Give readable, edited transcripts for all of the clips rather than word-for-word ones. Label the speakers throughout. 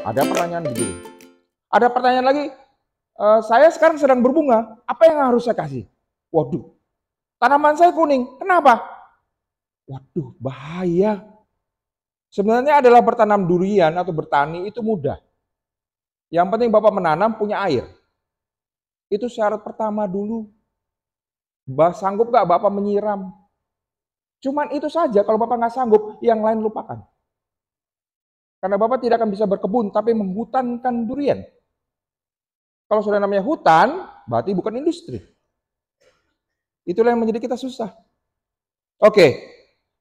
Speaker 1: Ada pertanyaan begini. Ada pertanyaan lagi, saya sekarang sedang berbunga, apa yang harus saya kasih? Waduh, tanaman saya kuning, kenapa? Waduh, bahaya. Sebenarnya adalah bertanam durian atau bertani itu mudah. Yang penting Bapak menanam punya air. Itu syarat pertama dulu. Sanggup gak Bapak menyiram? Cuman itu saja, kalau Bapak nggak sanggup, yang lain lupakan. Karena Bapak tidak akan bisa berkebun, tapi menghutankan durian. Kalau sudah namanya hutan, berarti bukan industri. Itulah yang menjadi kita susah. Oke,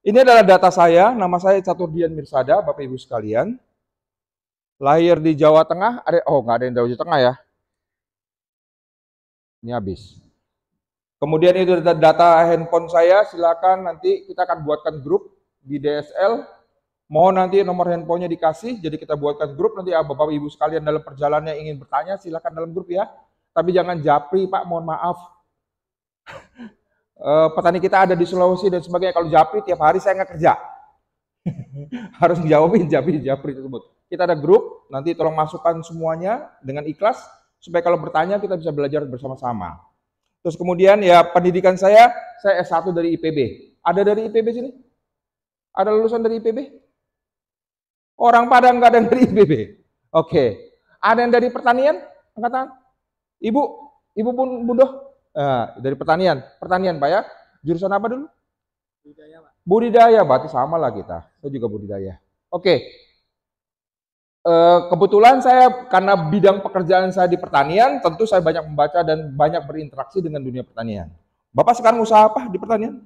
Speaker 1: ini adalah data saya, nama saya Caturdian Mirsada, Bapak Ibu sekalian. Lahir di Jawa Tengah, nggak ada yang dari Jawa Tengah ya. Ini habis. Kemudian itu data handphone saya, silakan nanti kita akan buatkan grup di DSL. Mohon nanti nomor handphonenya dikasih, jadi kita buatkan grup nanti Bapak Ibu sekalian dalam perjalanan yang ingin bertanya, silakan dalam grup ya. Tapi jangan japri Pak, mohon maaf. Petani kita ada di Sulawesi dan sebagainya, kalau japri tiap hari saya nggak kerja. Harus dijawabin japri tersebut. Kita ada grup, nanti tolong masukkan semuanya dengan ikhlas, supaya kalau bertanya kita bisa belajar bersama-sama. Terus kemudian ya pendidikan saya S1 dari IPB. Ada dari IPB sini? Ada lulusan dari IPB? Orang Padang nggak ada yang dari IPB. Oke. Ada yang dari pertanian? Angkat tangan. Ibu Bundoh? Dari pertanian. Pertanian Pak ya. Jurusan apa dulu?
Speaker 2: Budidaya Pak.
Speaker 1: Budidaya, berarti sama lah kita. Saya juga budidaya. Oke. Kebetulan saya, karena bidang pekerjaan saya di pertanian, tentu saya banyak membaca dan banyak berinteraksi dengan dunia pertanian. Bapak sekarang usaha apa di pertanian?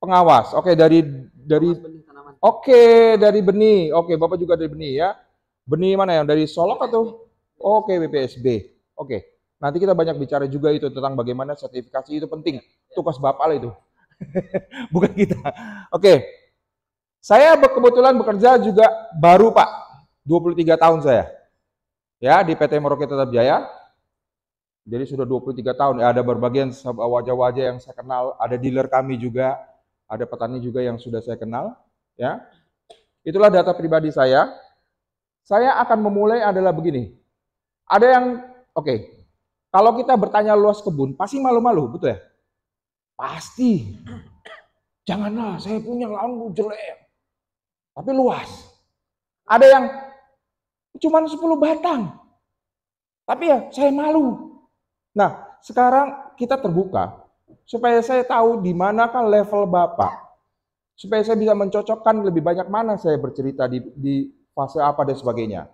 Speaker 1: Pengawas. Oke, dari dari benih. Oke, Bapak juga dari benih ya. Benih mana yang dari Solok atau? Oke, BPSB. Oke. Nanti kita banyak bicara juga itu tentang bagaimana sertifikasi itu penting. Tugas Bapak lah itu. Bukan kita. Oke. Saya kebetulan bekerja juga baru Pak. 23 tahun saya. Ya, di PT Merauke Tetap Jaya. Jadi sudah 23 tahun. Ya, ada berbagai wajah-wajah yang saya kenal, ada dealer kami juga, ada petani juga yang sudah saya kenal, ya. Itulah data pribadi saya. Saya akan memulai adalah begini. Ada yang kalau kita bertanya luas kebun, pasti malu-malu, betul ya? Pasti. Janganlah, saya punya lahan jelek. Tapi luas. Ada yang cuma 10 batang. Tapi ya saya malu. Nah, sekarang kita terbuka supaya saya tahu di manakah level Bapak. Supaya saya bisa mencocokkan lebih banyak mana saya bercerita di fase apa dan sebagainya.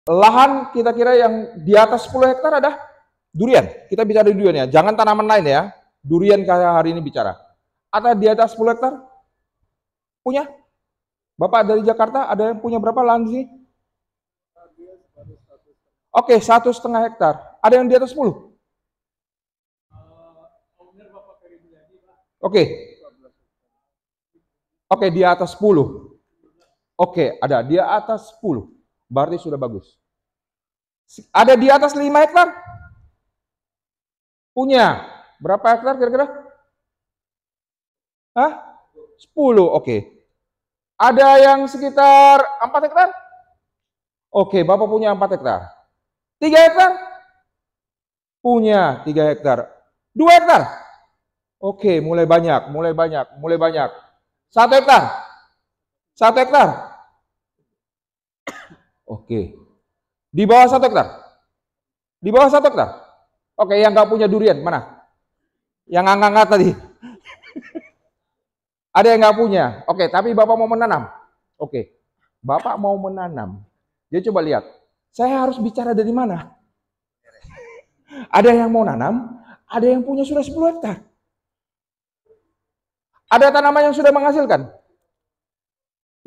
Speaker 1: Lahan kita kira yang di atas 10 hektar ada durian. Kita bicara di durian ya, jangan tanaman lain ya. Durian kayak hari ini bicara. Atau di atas 10 hektar? Punya? Bapak dari Jakarta ada yang punya berapa lahan sih? Oke, 1,5 hektar. Ada yang di atas 10? Oke. Oke, di atas 10. Oke, ada di atas 10. Berarti sudah bagus. Ada di atas 5 hektar? Punya. Berapa hektar kira-kira? 10, oke. Ada yang sekitar 4 hektar? Oke, Bapak punya 4 hektar. 3 hektar? Punya 3 hektar. 2 hektar? Oke, mulai banyak. 1 hektar? 1 hektar? Oke. Di bawah 1 hektar? Di bawah 1 hektar? Oke, yang nggak punya durian, mana? Yang angkat tadi. Ada yang nggak punya. Oke, tapi Bapak mau menanam. Oke, Bapak mau menanam. Jadi coba lihat, saya harus bicara dari mana? Ada yang mau nanam, ada yang punya sudah 10 hektar. Ada tanaman yang sudah menghasilkan?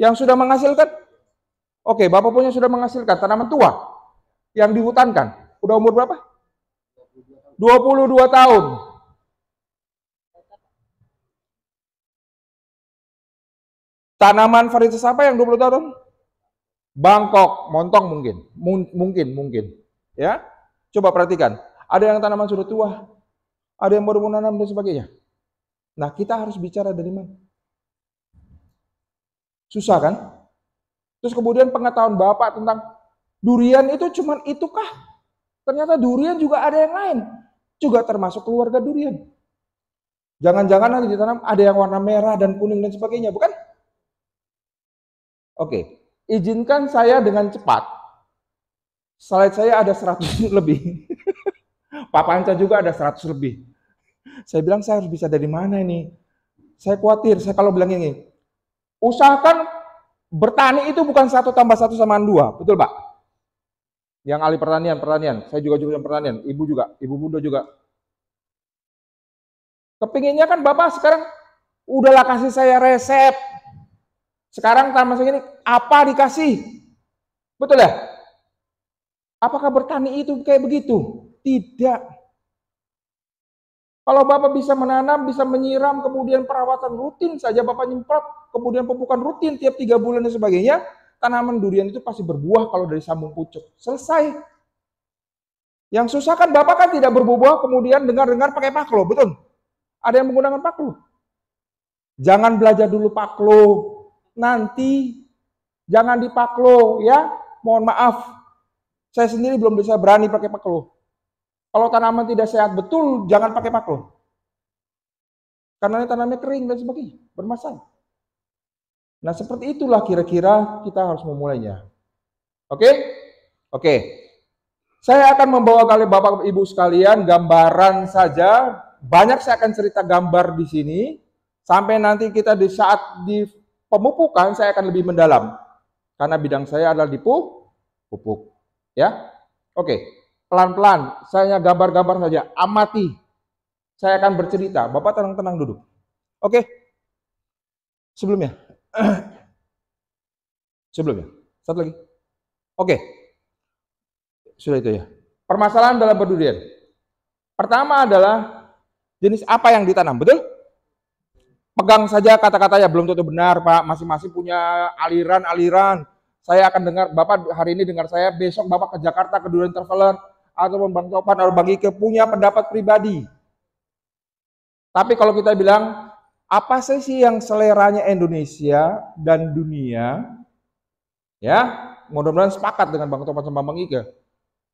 Speaker 1: Yang sudah menghasilkan? Oke, Bapak punya sudah menghasilkan tanaman tua yang dihutankan. Udah umur berapa? 22 tahun. Tanaman varietas apa yang 20 tahun? Bangkok, montong mungkin. Ya. Coba perhatikan. Ada yang tanaman sudah tua, ada yang baru menanam dan sebagainya. Nah, kita harus bicara dari mana? Susah kan? Terus kemudian pengetahuan Bapak tentang durian itu cuman itukah? Ternyata durian juga ada yang lain. Juga termasuk keluarga durian. Jangan-jangan nanti ditanam ada yang warna merah dan kuning dan sebagainya, bukan? Oke, izinkan saya dengan cepat. Slide saya ada 100 lebih. Pak Panca juga ada 100 lebih. Saya bilang saya harus bisa dari mana ini? Saya khawatir, saya kalau bilang ini, usahakan bertani itu bukan 1 tambah 1 sama 2, betul Pak? Yang ahli pertanian, saya juga jurusan pertanian, Ibu juga, Ibu Bunda juga. Kepinginnya kan Bapak sekarang, udahlah kasih saya resep. Sekarang tanaman segini, apa dikasih? Betul ya? Apakah bertani itu kayak begitu? Tidak. Kalau Bapak bisa menanam, bisa menyiram, kemudian perawatan rutin saja Bapak nyemprot, kemudian pemupukan rutin tiap 3 bulan dan sebagainya, tanaman durian itu pasti berbuah kalau dari sambung pucuk. Selesai. Yang susah kan Bapak kan tidak berbuah, kemudian dengar-dengar pakai paklo, betul? Ada yang menggunakan paklo. Jangan belajar dulu paklo. Nanti jangan dipaklo ya. Mohon maaf. Saya sendiri belum bisa berani pakai paklo. Kalau tanaman tidak sehat betul, jangan pakai paklo. Karena tanamnya kering dan sebagainya, bermasalah. Nah, seperti itulah kira-kira kita harus memulainya. Oke? Oke. Saya akan membawa kalian Bapak Ibu sekalian gambaran saja. Banyak saya akan cerita gambar di sini. Sampai nanti kita di saat di pemupukan saya akan lebih mendalam. Karena bidang saya adalah di pupuk. Ya? Oke. Pelan-pelan, saya gambar-gambar saja, amati. Saya akan bercerita, Bapak tenang-tenang duduk. Oke? Sebelumnya. Sebelumnya. Satu lagi. Oke. Sudah itu ya. Permasalahan dalam berdurian. Pertama adalah jenis apa yang ditanam, betul? Pegang saja kata-katanya, belum tentu benar, Pak. Masing-masing punya aliran-aliran. Saya akan dengar, Bapak hari ini dengar saya, besok Bapak ke Jakarta, ke Durian Traveler, atau Bang Topan atau Bang Ike punya pendapat pribadi. Tapi kalau kita bilang, apa sih yang seleranya Indonesia dan dunia? Ya, mudah-mudahan sepakat dengan Bang Topan sama Bang Ike.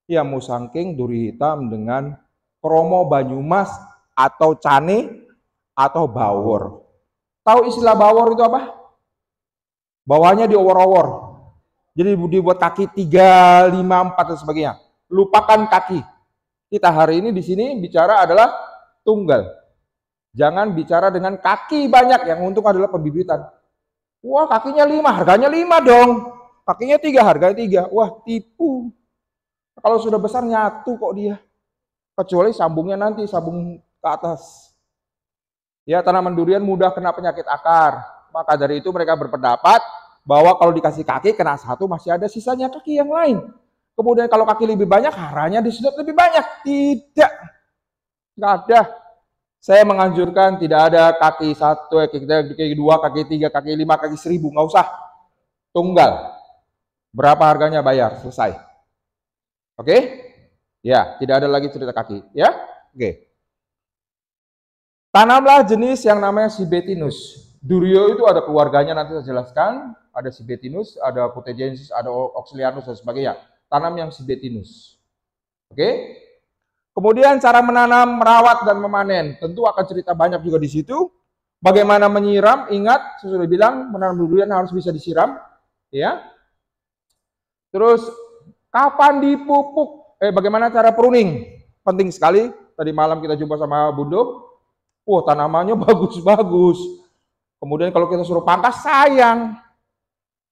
Speaker 1: Ya, musangking, duri hitam dengan kromo Banyumas atau cane atau bawor. Tahu istilah bawor itu apa? Bawahnya diowor-owor. Jadi dibuat kaki 3, 5, 4 dan sebagainya. Lupakan kaki. Kita hari ini di sini bicara adalah tunggal. Jangan bicara dengan kaki banyak, yang untung adalah pembibitan. Wah, kakinya 5, harganya 5 dong. Kakinya 3, harganya 3. Wah, tipu. Kalau sudah besar nyatu kok dia. Kecuali sambungnya nanti, sambung ke atas. Ya, tanaman durian mudah kena penyakit akar. Maka dari itu mereka berpendapat bahwa kalau dikasih kaki, kena 1, masih ada sisanya kaki yang lain. Kemudian kalau kaki lebih banyak, haranya disedot lebih banyak. Tidak. Nggak ada. Saya menganjurkan tidak ada kaki 1, kaki 2, kaki 3, kaki 5, kaki 1000. Nggak usah. Tunggal. Berapa harganya bayar. Selesai. Oke? Ya, tidak ada lagi cerita kaki. Ya? Oke. Tanamlah jenis yang namanya Sibetinus. Durio itu ada keluarganya, nanti saya jelaskan. Ada Sibetinus, ada Putegensis, ada Oxylianus, dan sebagainya. Tanam yang Sibetinus. Oke? Kemudian cara menanam, merawat, dan memanen. Tentu akan cerita banyak juga di situ. Bagaimana menyiram, ingat, saya sudah bilang, menanam durian harus bisa disiram. Ya. Terus, kapan dipupuk? Bagaimana cara pruning? Penting sekali. Tadi malam kita jumpa sama Bundo. Wah, tanamannya bagus-bagus. Kemudian kalau kita suruh pangkas, sayang.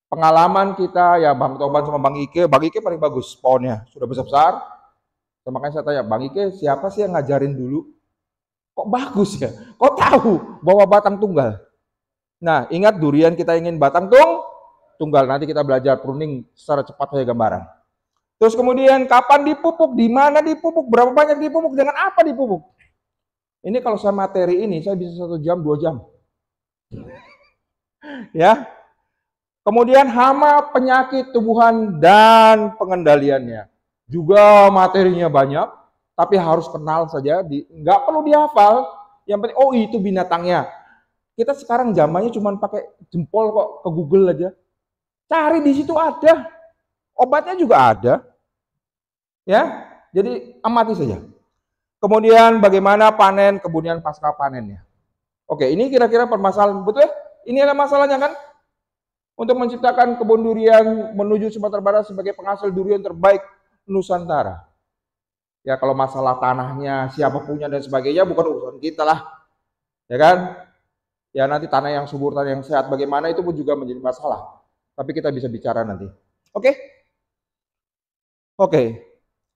Speaker 1: Pengalaman kita, ya Bang Toban sama Bang Ike paling bagus pohonnya, sudah besar-besar. Makanya saya tanya, Bang Ike siapa sih yang ngajarin dulu? Kok bagus ya? Kok tahu bahwa batang tunggal? Nah, ingat durian kita ingin batang tunggal. Nanti kita belajar pruning secara cepat saya gambaran. Terus kemudian kapan dipupuk, di mana dipupuk, berapa banyak dipupuk, dengan apa dipupuk? Ini kalau saya materi ini, saya bisa 1 jam, 2 jam. Ya. Kemudian hama, penyakit, tumbuhan, dan pengendaliannya. Juga materinya banyak, tapi harus kenal saja. Nggak perlu dihafal. Yang penting, oh itu binatangnya. Kita sekarang zamannya cuma pakai jempol kok, ke Google aja. Cari di situ ada. Obatnya juga ada. Ya. Jadi amati saja. Kemudian bagaimana panen, kemudian pasca panennya. Oke, ini kira-kira permasalahan, betul ya? Ini adalah masalahnya kan? Untuk menciptakan kebun durian menuju Sumatera Barat sebagai penghasil durian terbaik Nusantara. Ya kalau masalah tanahnya, siapa punya dan sebagainya bukan urusan kita lah. Ya kan? Ya nanti tanah yang subur, tanah yang sehat bagaimana itu pun juga menjadi masalah. Tapi kita bisa bicara nanti. Oke? Oke.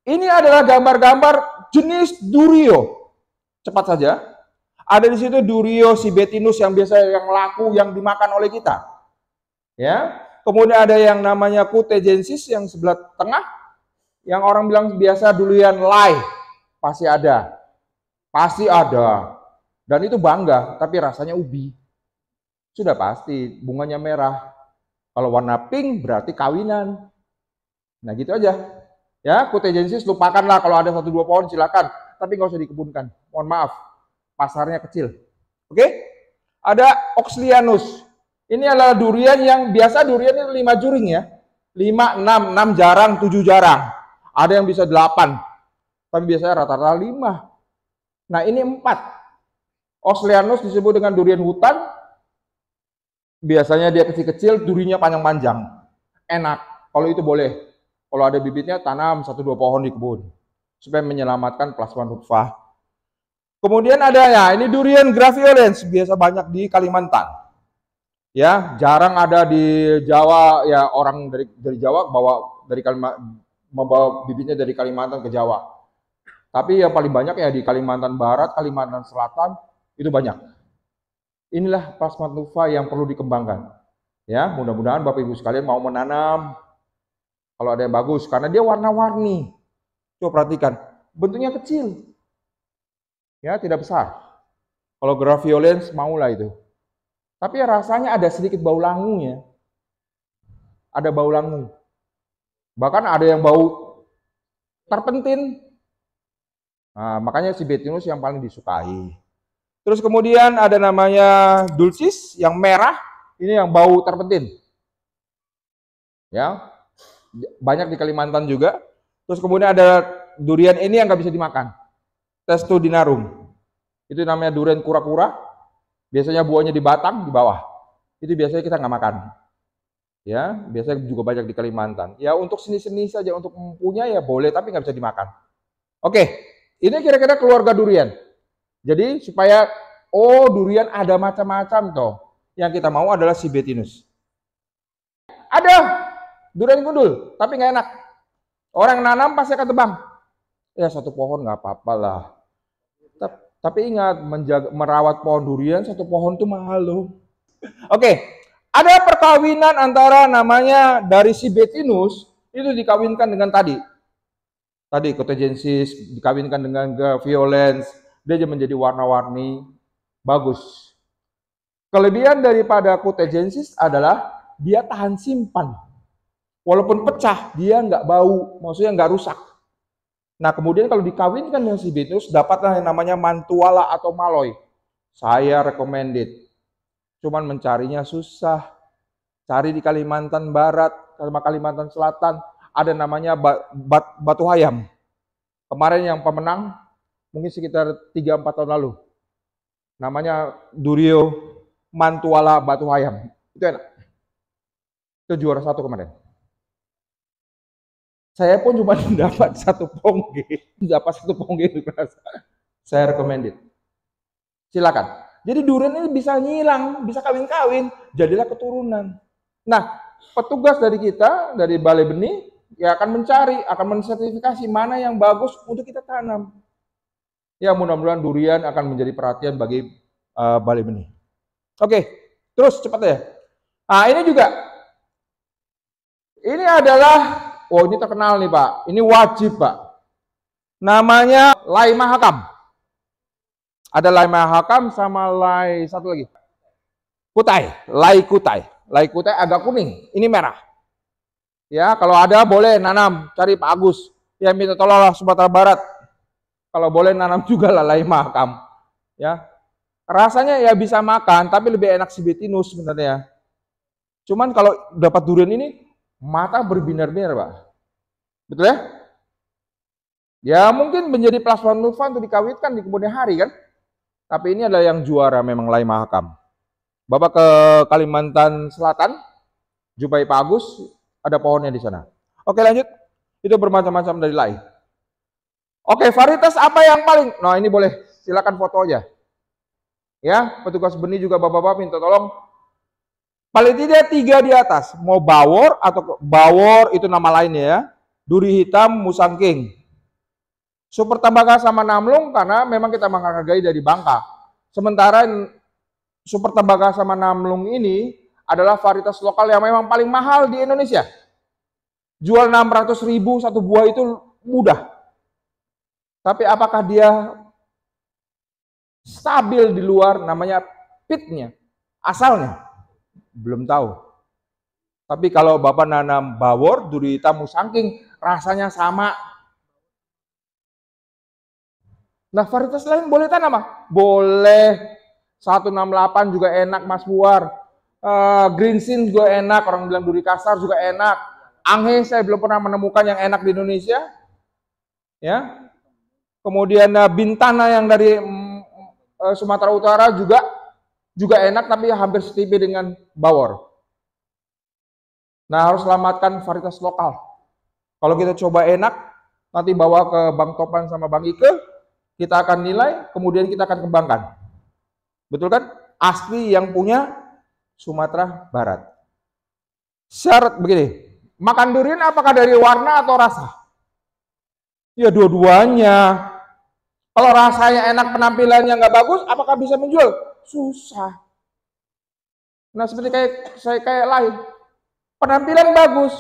Speaker 1: Ini adalah gambar-gambar jenis durio. Cepat saja. Ada di situ durio sibetinus yang biasa yang laku yang dimakan oleh kita. Ya. Kemudian ada yang namanya Cutegensis yang sebelah tengah yang orang bilang biasa durian lai. Pasti ada. Pasti ada. Dan itu bangga, tapi rasanya ubi. Sudah pasti, bunganya merah. Kalau warna pink berarti kawinan. Nah gitu aja. Ya, Cutegensis lupakanlah kalau ada 1-2 pohon silakan, tapi nggak usah dikebunkan. Mohon maaf, pasarnya kecil. Oke? Ada Oxlianus. Ini adalah durian yang biasa durian itu 5 juring ya. 5, 6 jarang, 7 jarang. Ada yang bisa 8. Tapi biasanya rata-rata 5. Nah, ini 4. Oxlianus disebut dengan durian hutan. Biasanya dia kecil-kecil, durinya panjang-panjang. Enak. Kalau itu boleh. Kalau ada bibitnya, tanam 1-2 pohon di kebun. Supaya menyelamatkan plasma nutfah. Kemudian ada ya, ini durian graveolens. Biasa banyak di Kalimantan. Ya, jarang ada di Jawa. Ya, orang dari Jawa membawa bibitnya dari Kalimantan ke Jawa. Tapi yang paling banyak ya di Kalimantan Barat, Kalimantan Selatan, itu banyak. Inilah plasma nutfah yang perlu dikembangkan. Ya, mudah-mudahan Bapak Ibu sekalian mau menanam. Kalau ada yang bagus, karena dia warna-warni. Coba perhatikan, bentuknya kecil. Ya, tidak besar. Kalau graveolens, maulah itu. Tapi rasanya ada sedikit bau langunya. Ada bau langu. Bahkan ada yang bau terpentin. Nah, makanya sibetinus yang paling disukai. Terus kemudian ada namanya dulcis yang merah. Ini yang bau terpentin. Ya, banyak di Kalimantan juga. Terus kemudian ada durian ini yang nggak bisa dimakan. Testudinarum. Itu namanya durian kura-kura. Biasanya buahnya di batang, di bawah. Itu biasanya kita nggak makan. Ya, biasanya juga banyak di Kalimantan. Ya untuk seni-seni saja, untuk mempunyai ya boleh, tapi nggak bisa dimakan. Oke, ini kira-kira keluarga durian. Jadi supaya, durian ada macam-macam toh. Yang kita mau adalah sibetinus. Ada durian gundul, tapi nggak enak. Orang nanam pasti akan tebang. Ya 1 pohon nggak apa-apa lah. Tapi ingat, merawat pohon durian 1 pohon itu mahal loh. Oke, ada perkawinan antara namanya dari sibetinus, itu dikawinkan dengan tadi. Tadi Cutegensis dikawinkan dengan graveolens, dia menjadi warna-warni, bagus. Kelebihan daripada Cutegensis adalah dia tahan simpan. Walaupun pecah, dia nggak bau, maksudnya nggak rusak. Nah, kemudian kalau dikawinkan dengan sibetinus, dapatlah yang namanya mantuala atau malloy. Saya recommended. Cuman mencarinya susah. Cari di Kalimantan Barat, sama Kalimantan Selatan, ada namanya batu hayam. Kemarin yang pemenang, mungkin sekitar 3-4 tahun lalu. Namanya Durio Mantuala Batu Hayam. Itu enak. Itu juara 1 kemarin. Saya pun cuma dapat 1 pongge. Dapat 1 pongge itu berasa. Saya recommended. Silakan. Jadi durian ini bisa nyilang, bisa kawin-kawin, jadilah keturunan. Nah, petugas dari kita, dari Balai Benih, ya akan mencari, akan mensertifikasi mana yang bagus untuk kita tanam. Ya mudah-mudahan durian akan menjadi perhatian bagi Balai Benih. Oke, terus cepat ya. Nah ini juga, ini adalah, ini terkenal nih Pak, ini wajib Pak. Namanya Lai Mahakam. Ada Lai Mahakam sama Lai satu lagi. Kutai, Lai Kutai. Lai Kutai agak kuning, ini merah. Ya, kalau ada boleh nanam, cari Pak Agus. Ya minta tolonglah Sumatera Barat. Kalau boleh nanam juga lah Lai Mahakam. Ya. Rasanya ya bisa makan, tapi lebih enak sibetinus sebenarnya. Cuman kalau dapat durian ini, mata berbinar-binar, Pak. Betul ya? Ya mungkin menjadi plasma nuva untuk dikawitkan di kemudian hari kan. Tapi ini adalah yang juara memang Lai Mahakam. Bapak ke Kalimantan Selatan, jumpai Pak Agus, ada pohonnya di sana. Oke lanjut, itu bermacam-macam dari Lai. Oke, varietas apa yang paling? Nah ini boleh, silakan foto aja. Ya, petugas benih juga bapak-bapak minta tolong. Paling tidak 3 di atas, mau bawor atau bawor itu nama lainnya ya. Duri hitam, musangking. Super Tambaga sama Namlung karena memang kita menghargai dari Bangka. Sementara Super Tambaga sama Namlung ini adalah varietas lokal yang memang paling mahal di Indonesia. Jual 600.000 satu buah itu mudah. Tapi apakah dia stabil di luar namanya pitnya, asalnya? Belum tahu. Tapi kalau Bapak nanam bawor, duri hitam, musangking, rasanya sama. Nah, varietas lain boleh tanam, Pak? Boleh. 168 juga enak, Mas Buar. Green Sin juga enak, orang bilang duri kasar juga enak. Anghe saya belum pernah menemukan yang enak di Indonesia. Ya. Kemudian Bintana yang dari Sumatera Utara juga enak, tapi hampir setipis dengan bawor. Nah, harus selamatkan varietas lokal. Kalau kita coba enak, nanti bawa ke Bang Topan sama Bang Ike, kita akan nilai, kemudian kita akan kembangkan. Betul kan? Asli yang punya Sumatera Barat. Syarat begini, makan durian apakah dari warna atau rasa? Ya dua-duanya. Kalau rasanya enak, penampilannya nggak bagus, apakah bisa menjual? Susah. Nah seperti kayak lain, penampilan bagus,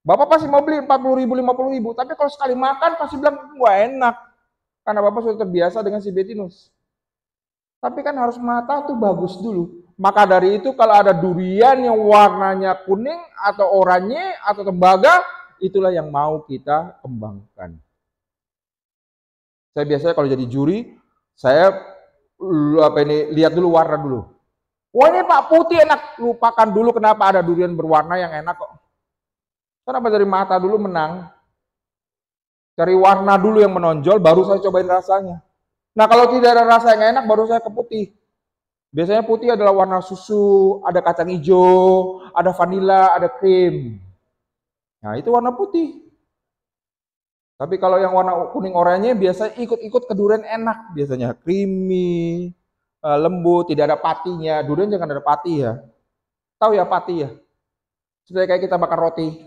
Speaker 1: Bapak pasti mau beli 40.000, 50.000, tapi kalau sekali makan pasti bilang wah enak, karena Bapak sudah terbiasa dengan si betinus. Tapi kan harus mata tuh bagus dulu. Maka dari itu kalau ada durian yang warnanya kuning atau oranye atau tembaga, itulah yang mau kita kembangkan. Saya biasanya kalau jadi juri, saya lihat dulu warna dulu. Wah ini Pak putih enak, lupakan dulu kenapa ada durian berwarna yang enak kok. Kenapa dari mata dulu menang? Cari warna dulu yang menonjol, baru saya cobain rasanya. Nah kalau tidak ada rasa yang enak, baru saya ke putih. Biasanya putih adalah warna susu, ada kacang hijau, ada vanila, ada krim. Nah itu warna putih. Tapi kalau yang warna kuning oranye biasanya ikut-ikut ke durian enak. Biasanya creamy, lembut, tidak ada patinya. Durian jangan ada pati ya. Tahu ya pati ya? Seperti kayak kita makan roti.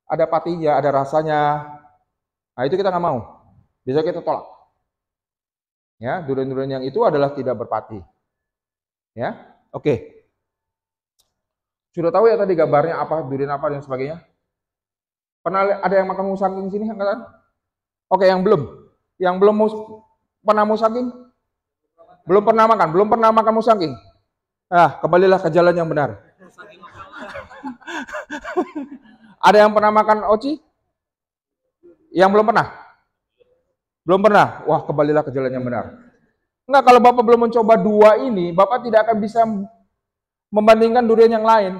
Speaker 1: Ada patinya, ada rasanya. Nah itu kita nggak mau. Biasanya kita tolak. Ya, durian-durian yang itu adalah tidak berpati. Ya, oke. Sudah tahu ya tadi gambarnya apa, durian apa dan sebagainya? Pernah ada yang makan musangking sini angkatan? Oke, yang belum. Yang belum pernah musangking? Belum pernah makan musangking. Ah, kembalilah ke jalan yang benar. Ada yang pernah makan oci? Yang belum pernah? Belum pernah? Wah, kembalilah ke jalan yang benar. Enggak, kalau Bapak belum mencoba dua ini, Bapak tidak akan bisa membandingkan durian yang lain.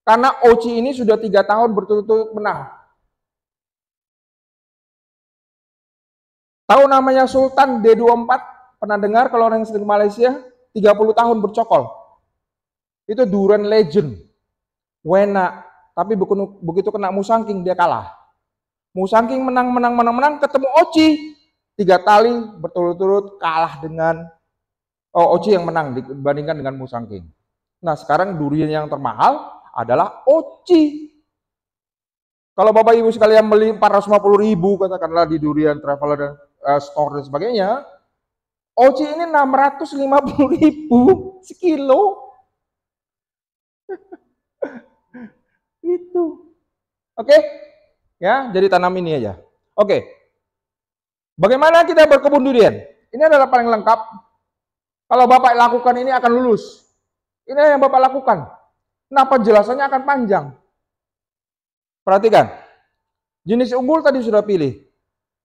Speaker 1: Karena oci ini sudah 3 tahun berturut-turut menang. Tahu namanya Sultan D24? Pernah dengar kalau orang yang sering ke Malaysia? 30 tahun bercokol. Itu durian legend. Wena. Tapi begitu kena musangking dia kalah. Musangking menang, ketemu oci. 3 kali berturut-turut kalah dengan oci yang menang dibandingkan dengan musangking. Nah sekarang durian yang termahal adalah oci. Kalau Bapak Ibu sekalian beli 450.000 katakanlah di durian traveler dan store dan sebagainya, oci ini 650.000 sekilo. Itu. Oke? Ya, jadi tanam ini aja. Oke. Bagaimana kita berkebun durian? Ini adalah paling lengkap. Kalau Bapak lakukan ini akan lulus. Ini yang Bapak lakukan. Nah, penjelasannya akan panjang. Perhatikan. Jenis unggul tadi sudah pilih.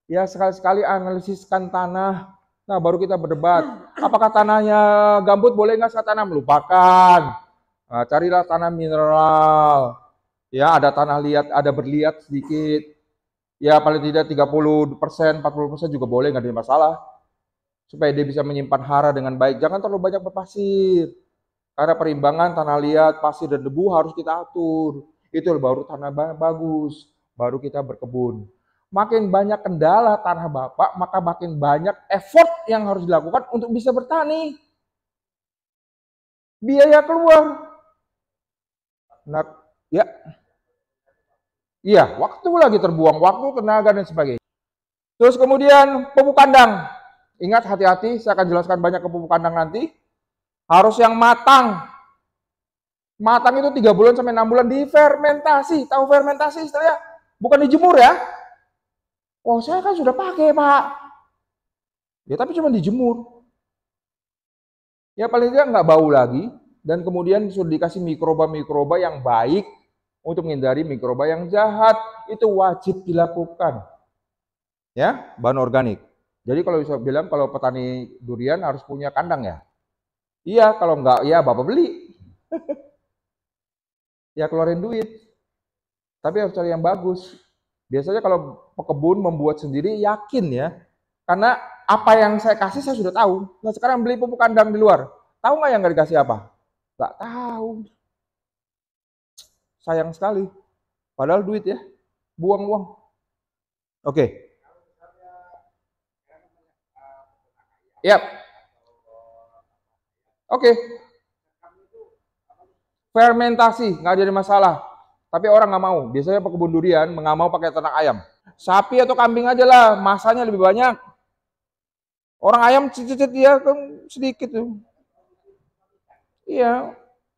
Speaker 1: Ya, sekali-sekali analisiskan tanah. Nah, baru kita berdebat. Apakah tanahnya gambut boleh nggak saya tanam? Lupakan. Nah, carilah tanah mineral. Ya, ada tanah liat, ada berliat sedikit. Ya, paling tidak 30%, 40% juga boleh, nggak ada masalah. Supaya dia bisa menyimpan hara dengan baik. Jangan terlalu banyak berpasir. Karena perimbangan tanah liat, pasir, dan debu harus kita atur. Itu baru tanah bagus. Baru kita berkebun. Makin banyak kendala tanah Bapak, maka makin banyak effort yang harus dilakukan untuk bisa bertani. Biaya keluar. Nah, ya. Iya, waktu lagi terbuang, waktu, tenaga, dan sebagainya. Terus kemudian pupuk kandang. Ingat, hati-hati, saya akan jelaskan banyak ke pupuk kandang nanti. Harus yang matang. Matang itu 3 bulan sampai 6 bulan difermentasi. Tahu fermentasi istilahnya? Bukan dijemur ya. Oh, saya kan sudah pakai, Pak. Ya, tapi cuma dijemur. Ya, paling tidak nggak bau lagi. Dan kemudian sudah dikasih mikroba-mikroba yang baik untuk menghindari mikroba yang jahat. Itu wajib dilakukan. Ya, bahan organik. Jadi kalau bisa bilang kalau petani durian harus punya kandang ya. Iya, kalau enggak ya Bapak beli. Ya keluarin duit. Tapi harus cari yang bagus. Biasanya kalau pekebun membuat sendiri yakin ya. Karena apa yang saya kasih saya sudah tahu. Nah sekarang beli pupuk kandang di luar. Tahu nggak yang nggak dikasih apa? Nggak tahu. Sayang sekali. Padahal duit ya. Buang uang. Oke. Yap. Oke. Fermentasi, nggak jadi masalah. Tapi orang nggak mau. Biasanya pekebun durian nggak mau pakai ternak ayam. Sapi atau kambing aja lah, masanya lebih banyak. Orang ayam cicit dia kan sedikit tuh. Iya.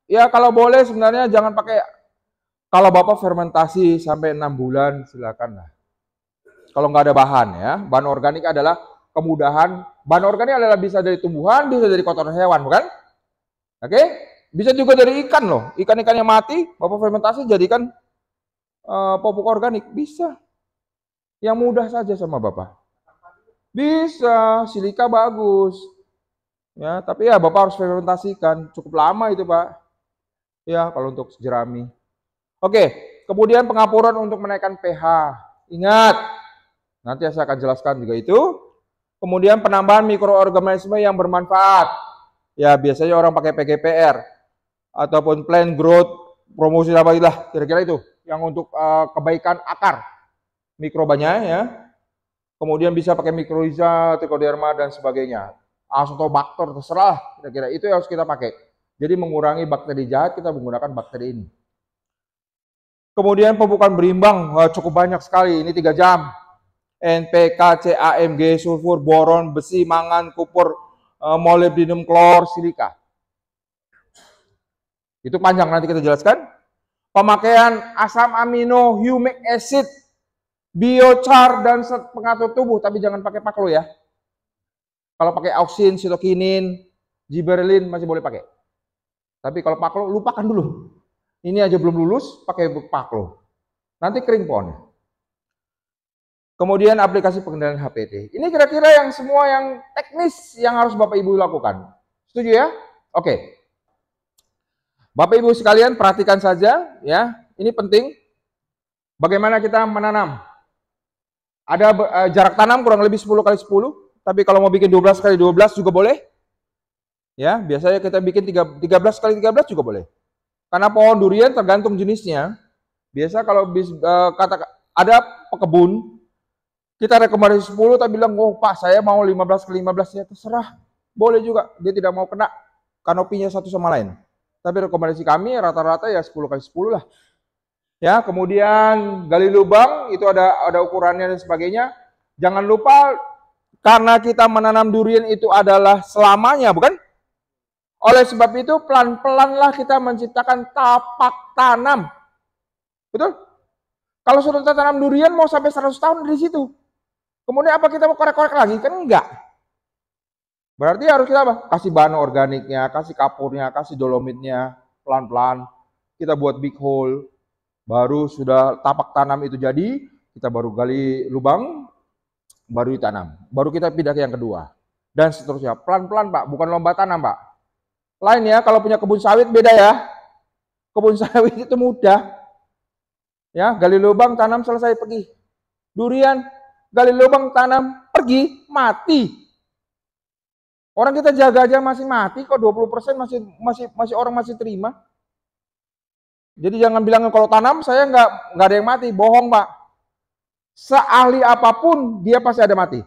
Speaker 1: Ya kalau boleh sebenarnya jangan pakai. Kalau Bapak fermentasi sampai 6 bulan silakan lah. Kalau nggak ada bahan ya, bahan organik adalah kemudahan. Bahan organik adalah bisa dari tumbuhan, bisa dari kotoran hewan, bukan? Oke? Bisa juga dari ikan loh. Ikan-ikan yang mati, Bapak fermentasi jadikan pupuk organik. Bisa. Yang mudah saja sama Bapak. Bisa, silika bagus. Ya, tapi ya Bapak harus fermentasikan. Cukup lama itu, Pak. Ya, kalau untuk jerami. Oke, kemudian pengapuran untuk menaikkan pH. Ingat, nanti saya akan jelaskan juga itu. Kemudian penambahan mikroorganisme yang bermanfaat. Ya, biasanya orang pakai PGPR ataupun plant growth promosi apa lah, kira-kira itu yang untuk kebaikan akar mikrobanya ya. Kemudian bisa pakai mikroiza, trichoderma dan sebagainya. Azotobacter terserah, kira-kira itu yang harus kita pakai. Jadi mengurangi bakteri jahat kita menggunakan bakteri ini. Kemudian pemupukan berimbang cukup banyak sekali, ini 3 jam. NPK, CAMG, sulfur, boron, besi, mangan, kupur, molybdenum, klor, silika. Itu panjang nanti kita jelaskan. Pemakaian asam amino, humic acid, biochar dan pengatur tubuh, tapi jangan pakai paklo ya. Kalau pakai auksin, sitokinin, gibberellin masih boleh pakai. Tapi kalau paklo lupakan dulu. Ini aja belum lulus, pakai paklo. Nanti kering pohonnya. Kemudian aplikasi pengendalian HPT. Ini kira-kira yang semua yang teknis yang harus Bapak Ibu lakukan. Setuju ya? Oke. Bapak Ibu sekalian perhatikan saja ya. Ini penting. Bagaimana kita menanam? Ada jarak tanam kurang lebih 10 kali 10, tapi kalau mau bikin 12 kali 12 juga boleh. Ya, biasanya kita bikin 13 kali 13 juga boleh. Karena pohon durian tergantung jenisnya. Biasa kalau ada pekebun, kita rekomendasi 10, tapi bilang, oh Pak saya mau 15 kali 15, ya terserah. Boleh juga, dia tidak mau kena kanopinya satu sama lain. Tapi rekomendasi kami rata-rata ya 10 kali 10 lah. Ya, kemudian gali lubang, itu ada ukurannya dan sebagainya. Jangan lupa, karena kita menanam durian itu adalah selamanya, bukan? Oleh sebab itu, pelan-pelanlah kita menciptakan tapak tanam. Betul? Kalau sudah tanam durian, mau sampai 100 tahun di situ. Kemudian apa kita mau korek-korek lagi? Kan enggak. Berarti harus kita apa? Kasih bahan organiknya, kasih kapurnya, kasih dolomitnya, pelan-pelan. Kita buat big hole. Baru sudah tapak tanam itu jadi, kita baru gali lubang, baru ditanam. Baru kita pindah ke yang kedua. Dan seterusnya. Pelan-pelan Pak, bukan lomba tanam Pak. Lain ya, kalau punya kebun sawit beda ya. Kebun sawit itu mudah. Ya, gali lubang, tanam, selesai, pergi. Durian, gali lubang, tanam, pergi, mati. Orang kita jaga aja masih mati kok, 20% masih orang masih terima. Jadi jangan bilang kalau tanam saya nggak ada yang mati, bohong Pak. Seahli apapun dia pasti ada mati.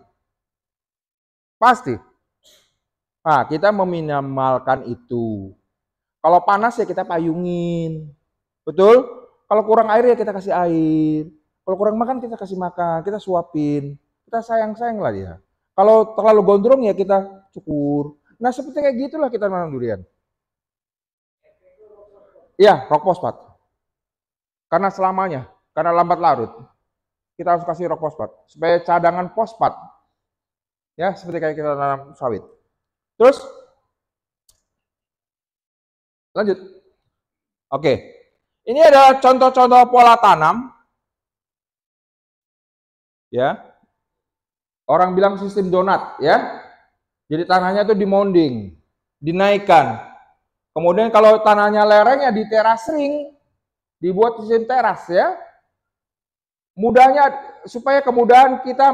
Speaker 1: Pasti. Nah, kita meminimalkan itu. Kalau panas ya kita payungin. Betul? Kalau kurang air ya kita kasih air. Kalau kurang makan kita kasih makan, kita suapin. Kita sayang-sayang lah dia. Kalau terlalu gondrong ya kita cukur. Nah seperti kayak gitulah kita nanam durian. Iya, rock fosfat. Karena selamanya, karena lambat larut. Kita harus kasih rock fosfat. Supaya cadangan fosfat. Ya, seperti kayak kita nanam sawit. Terus, lanjut. Oke. Ini adalah contoh-contoh pola tanam. Ya. Orang bilang sistem donat, ya. Jadi tanahnya itu dimonding, dinaikkan. Kemudian kalau tanahnya lereng ya diteras ring, dibuat sistem teras ya. Mudahnya supaya kemudahan kita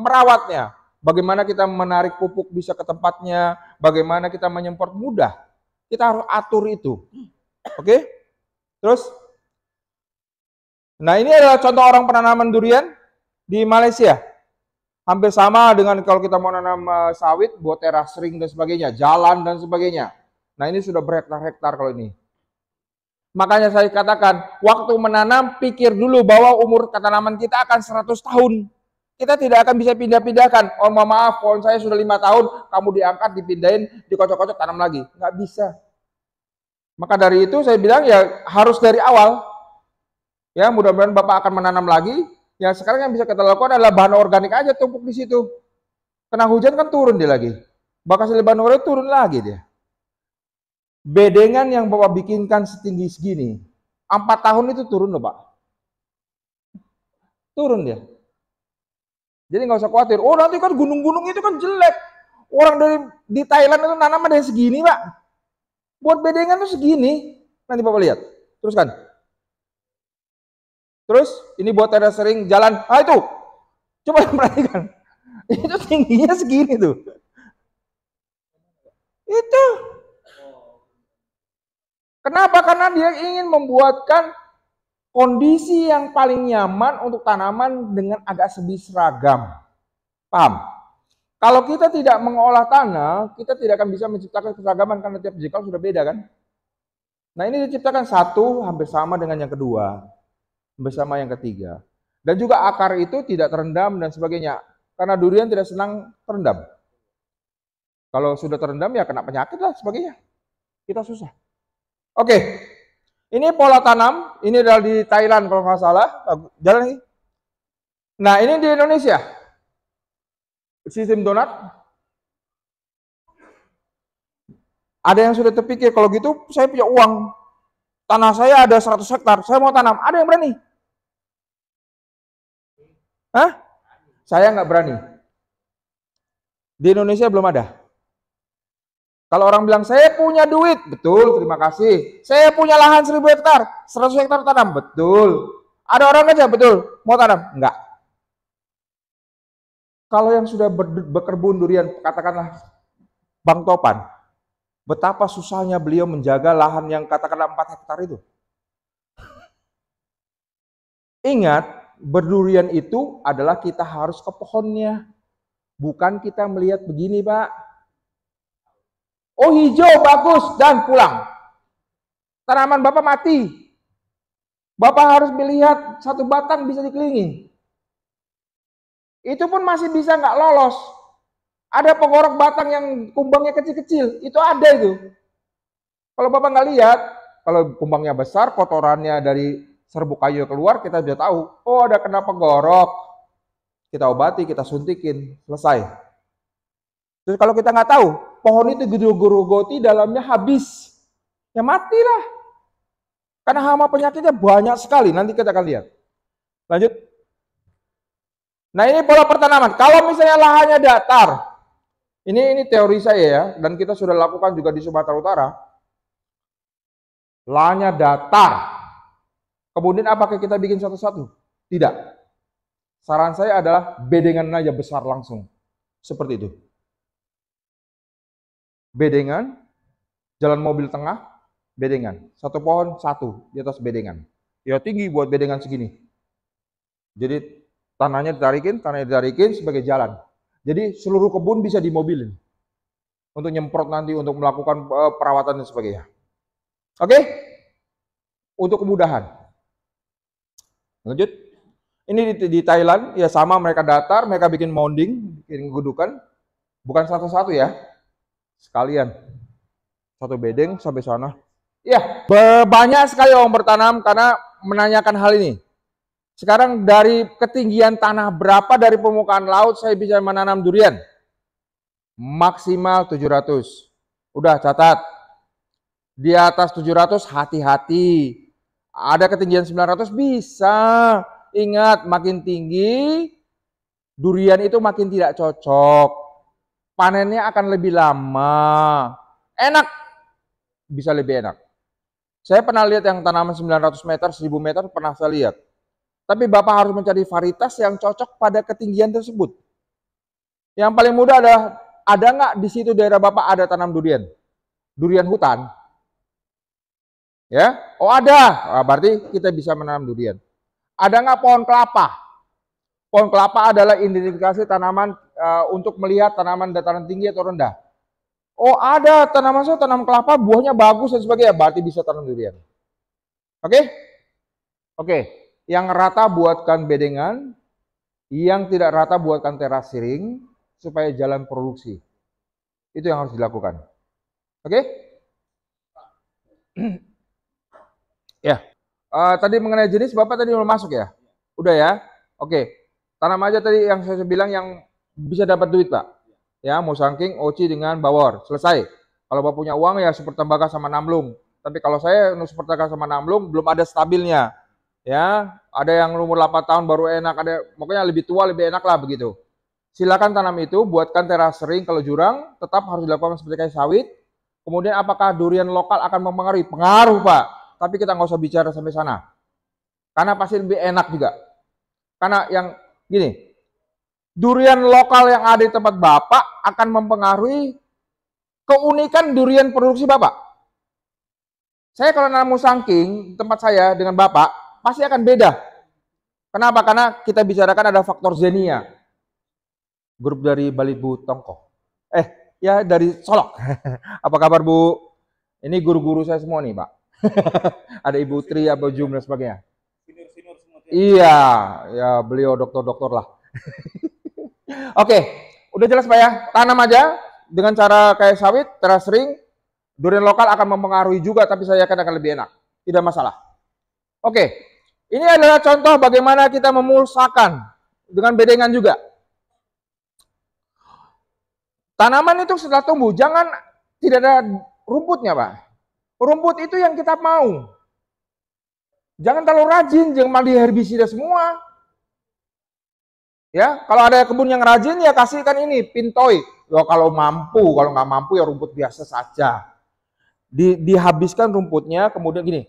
Speaker 1: merawatnya. Bagaimana kita menarik pupuk bisa ke tempatnya, bagaimana kita menyemprot mudah. Kita harus atur itu. Oke? Terus nah ini adalah contoh orang penanaman durian di Malaysia. Hampir sama dengan kalau kita mau nanam sawit, buat teras ring dan sebagainya, jalan dan sebagainya. Nah ini sudah berhektar-hektar kalau ini. Makanya saya katakan, waktu menanam, pikir dulu bahwa umur tanaman kita akan 100 tahun. Kita tidak akan bisa pindah-pindahkan. Oh maaf, pohon saya sudah 5 tahun, kamu diangkat, dipindahin, dikocok-kocok, tanam lagi. Nggak bisa. Maka dari itu saya bilang ya harus dari awal. Ya mudah-mudahan Bapak akan menanam lagi. Ya sekarang yang bisa kita lakukan adalah bahan organik aja tumpuk di situ. Kena hujan kan turun dia lagi. Bakas bahan organik turun lagi dia. Bedengan yang Bapak bikinkan setinggi segini, 4 tahun itu turun loh Pak. Turun dia. Jadi nggak usah khawatir. Oh nanti kan gunung-gunung itu kan jelek. Orang di Thailand itu nanam ada yang segini Pak. Buat bedengan tuh segini. Nanti Bapak lihat. Teruskan. Terus ini buat teras sering jalan. Ah itu. Coba perhatikan. Itu tingginya segini tuh. Itu. Kenapa? Karena dia ingin membuatkan kondisi yang paling nyaman untuk tanaman dengan agak seragam. Paham? Kalau kita tidak mengolah tanah, kita tidak akan bisa menciptakan keseragaman karena tiap jengkal sudah beda kan? Nah ini diciptakan satu hampir sama dengan yang kedua. Bersama yang ketiga. Dan juga akar itu tidak terendam dan sebagainya. Karena durian tidak senang terendam. Kalau sudah terendam ya kena penyakit lah sebagainya. Kita susah. Oke. Ini pola tanam. Ini adalah di Thailand kalau nggak salah. Jalan ini. Nah ini di Indonesia. Sistem donat. Ada yang sudah terpikir kalau gitu saya punya uang. Tanah saya ada 100 hektar. Saya mau tanam. Ada yang berani? Hah? Saya nggak berani. Di Indonesia belum ada. Kalau orang bilang, saya punya duit. Betul, terima kasih. Saya punya lahan 1000 hektar. 100 hektar tanam. Betul. Ada orang aja, betul. Mau tanam? Enggak. Kalau yang sudah berkebun durian, katakanlah Bang Topan. Betapa susahnya beliau menjaga lahan yang katakanlah 4 hektar itu. Ingat, berdurian itu adalah kita harus ke pohonnya. Bukan kita melihat begini, Pak. Oh hijau, bagus, dan pulang. Tanaman Bapak mati. Bapak harus melihat satu batang bisa dikelilingi. Itu pun masih bisa nggak lolos. Ada penggorok batang yang kumbangnya kecil-kecil. Itu ada itu. Kalau Bapak nggak lihat, kalau kumbangnya besar, kotorannya dari serbuk kayu keluar, kita sudah tahu, oh ada kena penggorok. Kita obati, kita suntikin, selesai. Terus kalau kita nggak tahu, pohon itu gerogoti dalamnya habis, ya matilah. Karena hama penyakitnya banyak sekali, nanti kita akan lihat. Lanjut. Nah ini pola pertanaman. Kalau misalnya lahannya datar, ini teori saya ya, dan kita sudah lakukan juga di Sumatera Utara. lahannya datar. Kemudian apakah kita bikin satu-satu? Tidak. Saran saya adalah bedengan aja besar langsung. Seperti itu. Bedengan, jalan mobil tengah, bedengan. Satu pohon, satu di atas bedengan. Ya tinggi buat bedengan segini. Jadi tanahnya ditarikin sebagai jalan. Jadi seluruh kebun bisa dimobilin. Untuk nyemprot nanti, untuk melakukan perawatan dan sebagainya. Oke? Untuk kemudahan. Lanjut. Ini di Thailand, ya sama, mereka datar, mereka bikin mounding, bikin gudukan. Bukan satu-satu ya. Sekalian. Satu bedeng sampai sana. Ya, banyak sekali orang bertanam karena menanyakan hal ini. Sekarang dari ketinggian tanah berapa dari permukaan laut saya bisa menanam durian? Maksimal 700. Udah catat. Di atas 700 hati-hati. Ada ketinggian 900 bisa. Ingat, makin tinggi durian itu makin tidak cocok. Panennya akan lebih lama. Enak. Bisa lebih enak. Saya pernah lihat yang tanaman 900 meter, 1000 meter pernah saya lihat. Tapi Bapak harus mencari varietas yang cocok pada ketinggian tersebut. Yang paling mudah adalah, ada nggak di situ daerah Bapak ada tanam durian? Durian hutan. Ya, oh ada. Berarti kita bisa menanam durian. Ada nggak pohon kelapa? Pohon kelapa adalah identifikasi tanaman untuk melihat tanaman dataran tinggi atau rendah. Oh ada tanaman saya tanam kelapa, buahnya bagus dan sebagainya, berarti bisa tanam durian. Oke? Oke. Yang rata buatkan bedengan, yang tidak rata buatkan teras siring supaya jalan produksi. Itu yang harus dilakukan. Oke? Ya. Tadi mengenai jenis, Bapak tadi belum masuk ya? Udah ya? Oke. Tanam aja tadi yang saya bilang yang bisa dapat duit, Pak. Ya, musangking, oci dengan bawor. Selesai. Kalau Bapak punya uang ya super tembakau sama namlung. Tapi kalau saya super tembakau sama namlung belum ada stabilnya. Ya, ada yang umur 8 tahun baru enak, ada pokoknya lebih tua lebih enak lah begitu. Silakan tanam itu, buatkan teras sering kalau jurang, tetap harus dilakukan seperti kayak sawit. Kemudian apakah durian lokal akan mempengaruhi? Pengaruh, Pak. Tapi kita nggak usah bicara sampai sana. Karena pasti lebih enak juga. Karena yang gini, durian lokal yang ada di tempat Bapak akan mempengaruhi keunikan durian produksi Bapak. Saya kalau nanam musangking tempat saya dengan Bapak, pasti akan beda. Kenapa? Karena kita bicarakan ada faktor zenia. Grup dari Bali Bu Tongko. Ya dari Solok. Apa kabar Bu? Ini guru-guru saya semua nih Pak. Ada Ibu Tri, Abu Jum dan sebagainya. Senior semua. Iya, ya beliau dokter-dokter lah. Oke, udah jelas Pak ya. Tanam aja dengan cara kayak sawit, teras sering. Durian lokal akan mempengaruhi juga, tapi saya yakin akan lebih enak. Tidak masalah. Oke, ini adalah contoh bagaimana kita memulsakan dengan bedengan juga. Tanaman itu setelah tumbuh, jangan tidak ada rumputnya Pak. Rumput itu yang kita mau. Jangan terlalu rajin, jangan malah herbisida semua. Ya, kalau ada kebun yang rajin ya kasihkan ini pintoi. Ya, kalau mampu, kalau nggak mampu ya rumput biasa saja. Dihabiskan rumputnya, kemudian gini.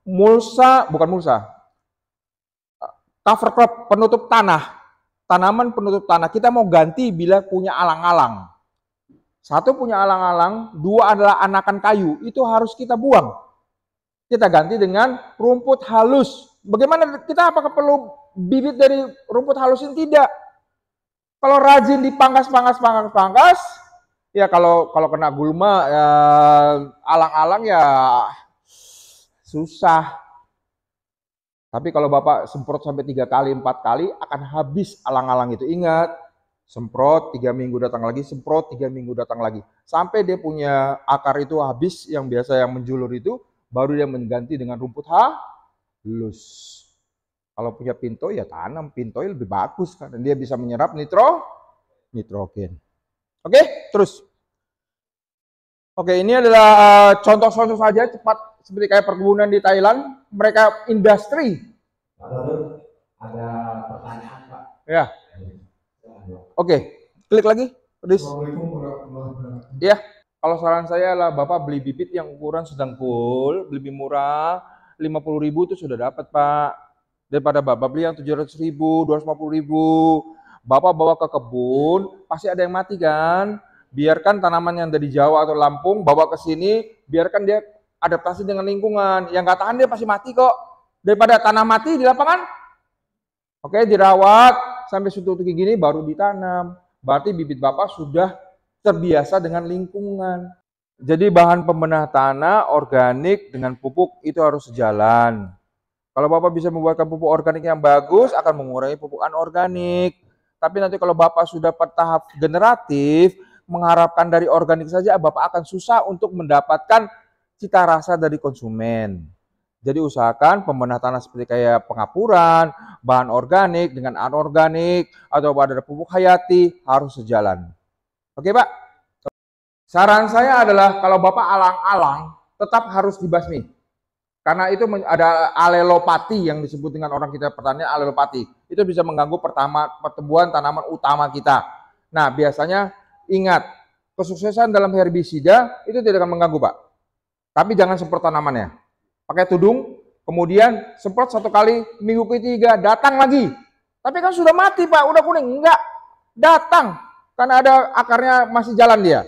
Speaker 1: Bukan mulsa. Cover crop, penutup tanah. Tanaman penutup tanah. Kita mau ganti bila punya alang-alang. Satu punya alang-alang, dua adalah anakan kayu. Itu harus kita buang. Kita ganti dengan rumput halus. Bagaimana kita apakah perlu bibit dari rumput halus ini? Tidak. Kalau rajin dipangkas, ya kalau kena gulma ya alang-alang ya susah. Tapi kalau Bapak semprot sampai 3 kali, 4 kali akan habis alang-alang itu. Ingat, semprot 3 minggu datang lagi, semprot 3 minggu datang lagi. Sampai dia punya akar itu habis, yang biasa yang menjulur itu, baru dia mengganti dengan rumput halus. Kalau punya pintoi ya tanam, pintoi lebih bagus karena dia bisa menyerap nitrogen. Oke, terus. Oke, ini adalah contoh-contoh saja cepat seperti kayak perkebunan di Thailand, mereka industri. Ada pertanyaan Pak? Ya. Oke, klik lagi, please. Ya. Kalau saran saya lah Bapak beli bibit yang ukuran sedang full, lebih murah, 50.000 itu sudah dapat Pak. Daripada Bapak beli yang 700.000, 250.000. Bapak bawa ke kebun, pasti ada yang mati kan? Biarkan tanaman yang dari Jawa atau Lampung bawa ke sini, biarkan dia adaptasi dengan lingkungan. Yang nggak tahan dia pasti mati kok. Daripada tanah mati di lapangan, oke, dirawat sampai suatu kayak gini baru ditanam. Berarti bibit Bapak sudah terbiasa dengan lingkungan. Jadi bahan pembenah tanah organik dengan pupuk itu harus sejalan. Kalau Bapak bisa membuatkan pupuk organik yang bagus akan mengurangi pupuk anorganik. Tapi nanti kalau Bapak sudah pada tahap generatif, mengharapkan dari organik saja, Bapak akan susah untuk mendapatkan cita rasa dari konsumen. Jadi usahakan pembenah tanah seperti kayak pengapuran, bahan organik dengan anorganik, atau ada pupuk hayati harus sejalan. Oke Pak? Saran saya adalah kalau Bapak alang-alang, tetap harus dibasmi. Karena itu ada alelopati yang disebut dengan orang kita pertanian alelopati. Itu bisa mengganggu pertumbuhan tanaman utama kita. Nah biasanya ingat, kesuksesan dalam herbisida itu tidak akan mengganggu Pak. Tapi jangan semprot tanamannya. Pakai tudung, kemudian semprot 1 kali, minggu ketiga datang lagi. Tapi kan sudah mati Pak, udah kuning. Enggak, datang. Karena ada akarnya masih jalan dia.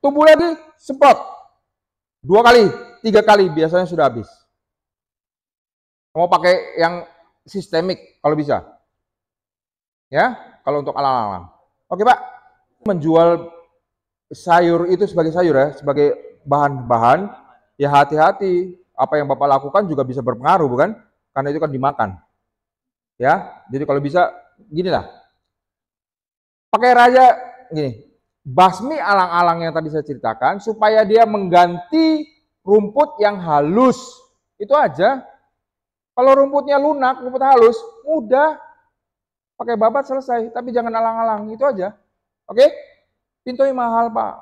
Speaker 1: Tumbuh lagi, semprot. 2 kali, 3 kali, biasanya sudah habis. Mau pakai yang sistemik kalau bisa. Ya, kalau untuk alang-alang. Oke Pak, menjual sayur itu sebagai sayur ya, sebagai bahan-bahan, ya hati-hati. Apa yang Bapak lakukan juga bisa berpengaruh, bukan? Karena itu kan dimakan. Ya, jadi kalau bisa, gini lah. Pakai raja, gini, basmi alang-alang yang tadi saya ceritakan, supaya dia mengganti rumput yang halus. Itu aja. Kalau rumputnya lunak, rumput halus, mudah. Pakai babat selesai, tapi jangan alang-alang, itu aja. Oke? Pintoi mahal, Pak.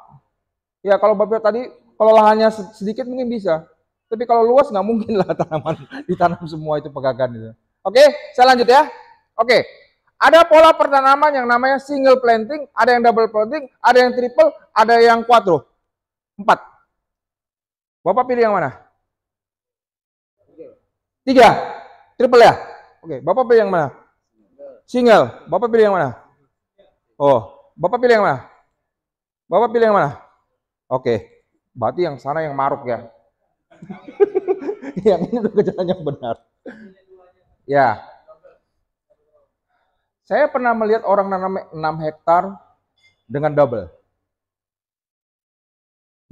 Speaker 1: Ya, kalau Bapak tadi, kalau lahannya sedikit mungkin bisa. Tapi kalau luas nggak mungkin lah tanaman ditanam semua itu pegagan itu. Oke, saya lanjut ya. Oke, ada pola pertanaman yang namanya single planting, ada yang double planting, ada yang triple, ada yang quadro. 4. Bapak pilih yang mana? 3. Triple ya? Oke, Bapak pilih yang mana? Single. Bapak pilih yang mana? Oh, Bapak pilih yang mana? Bapak pilih yang mana? Oke, berarti yang sana yang maruk ya. Yang ini udah jalan yang benar. Ya. Saya pernah melihat orang nanam 6 hektar dengan double.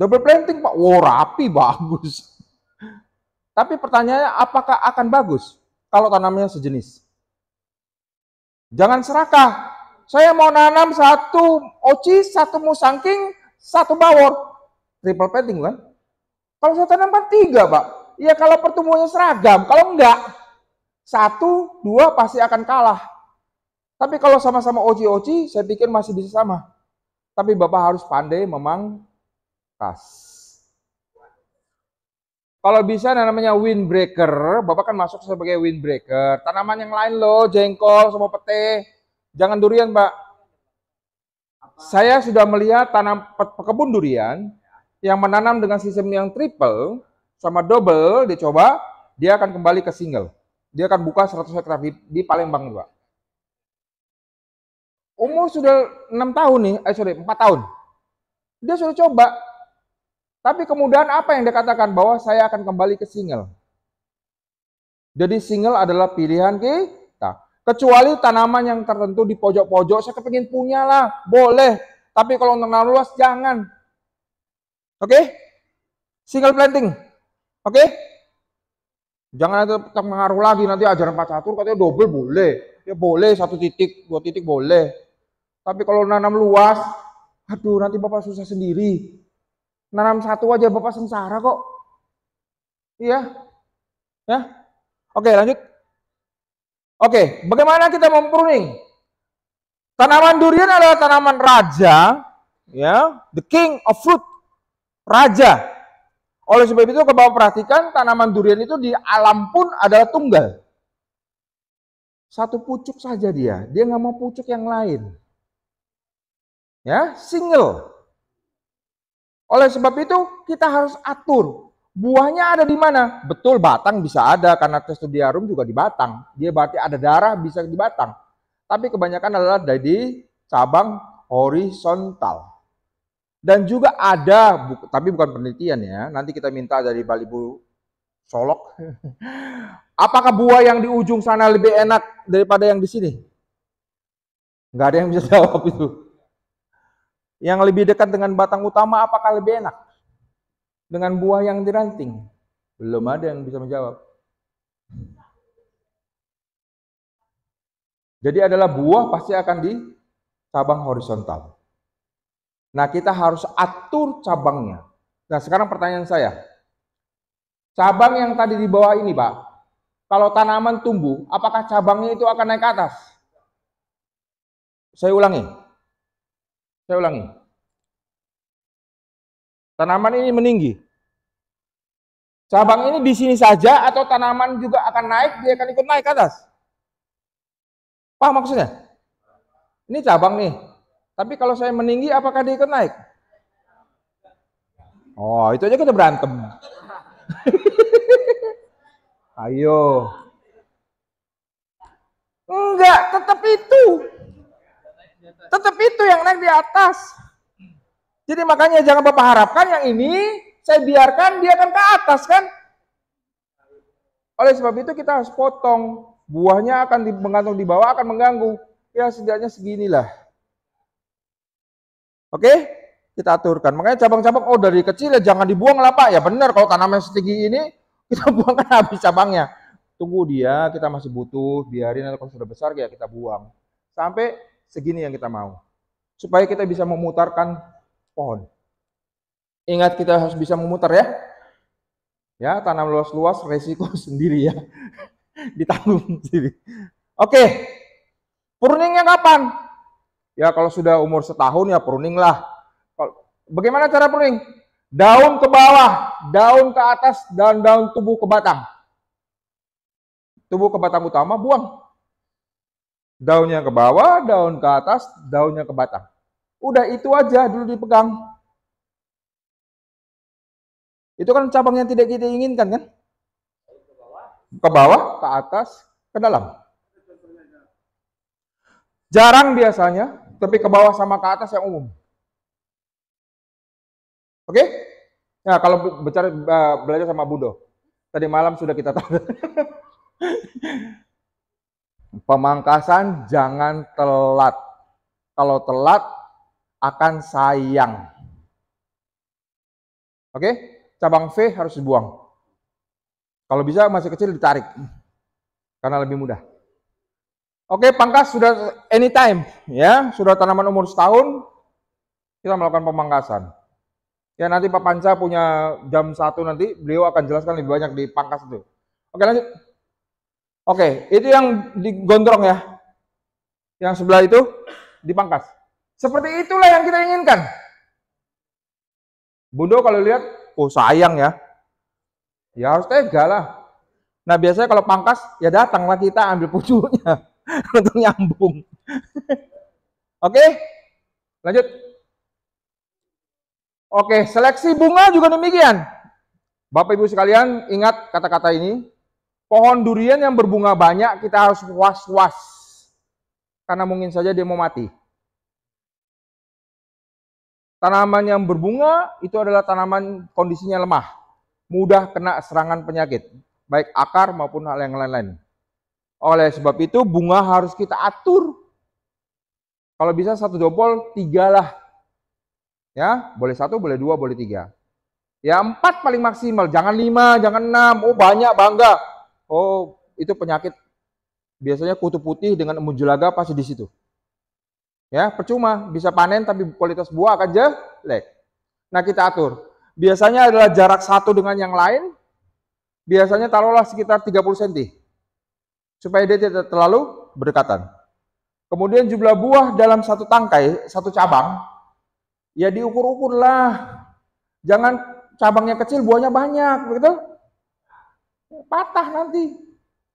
Speaker 1: Double planting, Pak. Wow, rapi, bagus. Tapi pertanyaannya, apakah akan bagus kalau tanamnya sejenis? Jangan serakah. Saya mau nanam 1 oci, 1 musangking, 1 bawor. Triple planting kan? Kalau saya tanamkan 3, Pak. Ya kalau pertumbuhannya seragam, kalau enggak 1, 2 pasti akan kalah. Tapi kalau sama-sama oci-oci, saya pikir masih bisa sama. Tapi Bapak harus pandai memangkas. Kalau bisa namanya windbreaker, Bapak kan masuk sebagai windbreaker. Tanaman yang lain loh, jengkol, sama pete. Jangan durian, Pak. Saya sudah melihat pekebun durian yang menanam dengan sistem yang triple, sama double, dicoba, dia akan kembali ke single. Dia akan buka 100 hektar di Palembang, Pak. Umur sudah 6 tahun nih, 4 tahun. Dia sudah coba. Tapi kemudian apa yang dia katakan? Bahwa saya akan kembali ke single. Jadi single adalah pilihan kita. Kecuali tanaman yang tertentu di pojok-pojok, saya kepingin punya lah, boleh. Tapi kalau untuk nanam luas, jangan. Oke? Single planting. Oke? Jangan ada pengaruh lagi nanti ajaran Pak Catur katanya double boleh. Ya boleh 1 titik, 2 titik boleh. Tapi kalau nanam luas, aduh nanti Bapak susah sendiri. Nanam 1 aja Bapak sengsara kok. Iya. Ya. Oke, lanjut. Oke, bagaimana kita mempruning? Tanaman durian adalah tanaman raja, ya, the king of fruit. Raja. Oleh sebab itu kalau Bapak perhatikan tanaman durian itu di alam pun adalah tunggal. 1 pucuk saja dia nggak mau pucuk yang lain. Ya, single. Oleh sebab itu kita harus atur. Buahnya ada di mana? Betul, batang bisa ada karena testosterone juga di batang. Dia berarti ada darah bisa di batang. Tapi kebanyakan adalah di cabang horizontal. Dan juga ada, tapi bukan penelitian ya. Nanti kita minta dari Balibu Solok. Apakah buah yang di ujung sana lebih enak daripada yang di sini? Nggak ada yang bisa jawab itu. Yang lebih dekat dengan batang utama apakah lebih enak? Dengan buah yang diranting? Belum ada yang bisa menjawab. Jadi adalah buah pasti akan di cabang horizontal. Nah, kita harus atur cabangnya. Nah, sekarang pertanyaan saya. Cabang yang tadi di bawah ini, Pak, kalau tanaman tumbuh, apakah cabangnya itu akan naik ke atas? Saya ulangi. Tanaman ini meninggi. Cabang ini di sini saja atau tanaman juga akan naik, dia akan ikut naik ke atas? Paham maksudnya? Ini cabang nih. Tapi kalau saya meninggi, apakah dia ikut naik? Oh, itu aja kita berantem. Ayo. Enggak, tetap itu. Tetap itu yang naik di atas. Jadi makanya jangan Bapak harapkan yang ini saya biarkan dia akan ke atas kan. Oleh sebab itu kita harus potong. Buahnya akan menggantung di bawah akan mengganggu. Ya setidaknya seginilah. Oke? Kita aturkan. Makanya cabang-cabang, oh dari kecil ya jangan dibuang lah Pak. Ya benar, kalau tanaman setinggi ini, kita buang kan habis cabangnya. Tunggu dia, kita masih butuh, biarin kalau sudah besar ya kita buang. Sampai segini yang kita mau. Supaya kita bisa memutarkan pohon. Ingat kita harus bisa memutar ya. Ya, tanam luas-luas resiko sendiri ya. Ditanggung sendiri. Oke. Pruningnya kapan? Ya kalau sudah umur setahun ya pruning lah. Bagaimana cara pruning? Daun ke bawah, daun ke atas, dan daun tubuh ke batang. Tubuh ke batang utama buang. Daunnya ke bawah, daun ke atas, daunnya ke batang. Udah itu aja dulu dipegang. Itu kan cabang yang tidak kita inginkan kan? Ke bawah, ke atas, ke dalam. Jarang biasanya, tapi ke bawah sama ke atas yang umum. Oke? Nah, kalau belajar sama Budo. Tadi malam sudah kita tahu. Pemangkasan jangan telat. Kalau telat akan sayang. Oke? Cabang V harus dibuang. Kalau bisa masih kecil ditarik. Karena lebih mudah. Oke, pangkas sudah anytime. Ya, sudah tanaman umur setahun, kita melakukan pemangkasan. Ya nanti Pak Panca punya jam 1 nanti, beliau akan jelaskan lebih banyak di pangkas itu. Oke lanjut. Oke, itu yang digondrong ya. Yang sebelah itu dipangkas. Seperti itulah yang kita inginkan. Bundo kalau lihat, oh sayang ya. Ya harus tega lah. Nah biasanya kalau pangkas, ya datanglah kita ambil pucuknya. Untuk nyambung. Oke, lanjut. Oke, seleksi bunga juga demikian. Bapak Ibu sekalian, ingat kata-kata ini. Pohon durian yang berbunga banyak, kita harus was-was. Karena mungkin saja dia mau mati. Tanaman yang berbunga, itu adalah tanaman kondisinya lemah. Mudah kena serangan penyakit. Baik akar maupun hal yang lain-lain. Oleh sebab itu, bunga harus kita atur. Kalau bisa 1 dobol, 3 lah. Ya, boleh 1, boleh 2, boleh 3. Ya 4 paling maksimal, jangan 5, jangan 6. Oh banyak, bangga. Oh itu penyakit. Biasanya kutu putih dengan embun jelaga pasti di situ. Ya percuma, bisa panen tapi kualitas buah akan jelek. Nah kita atur. Biasanya adalah jarak satu dengan yang lain. Biasanya taruhlah sekitar 30 cm. Supaya dia tidak terlalu berdekatan. Kemudian jumlah buah dalam satu tangkai, satu cabang. Ya diukur-ukur lah. Jangan cabangnya kecil, buahnya banyak, begitu? Patah nanti.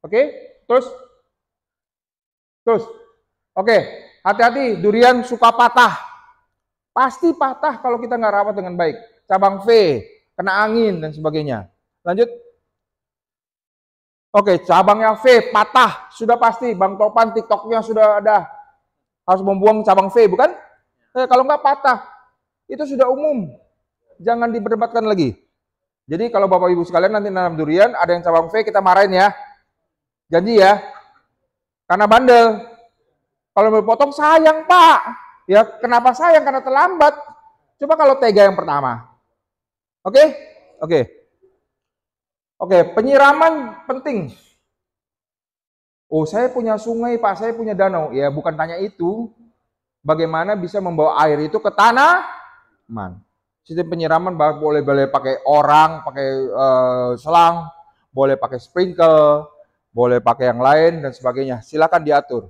Speaker 1: Oke, terus. Oke, hati-hati, durian suka patah. Pasti patah kalau kita nggak rawat dengan baik. cabang V, kena angin dan sebagainya. Lanjut. Oke, cabangnya V patah, sudah pasti. Bang Topan TikToknya sudah ada. Harus membuang cabang V, bukan? Kalau nggak patah, itu sudah umum. Jangan diperdebatkan lagi. Jadi kalau Bapak Ibu sekalian nanti nanam durian, ada yang cabang V, kita marahin ya. Janji ya. Karena bandel. Kalau mau potong sayang Pak. Ya kenapa sayang? Karena terlambat. Coba kalau tega yang pertama. Oke? Oke, penyiraman penting. Oh, saya punya sungai Pak, saya punya danau. Ya bukan tanya itu. Bagaimana bisa membawa air itu ke tanaman. Sistem penyiraman boleh pakai orang, pakai selang, boleh pakai sprinkle, boleh pakai yang lain dan sebagainya. Silakan diatur.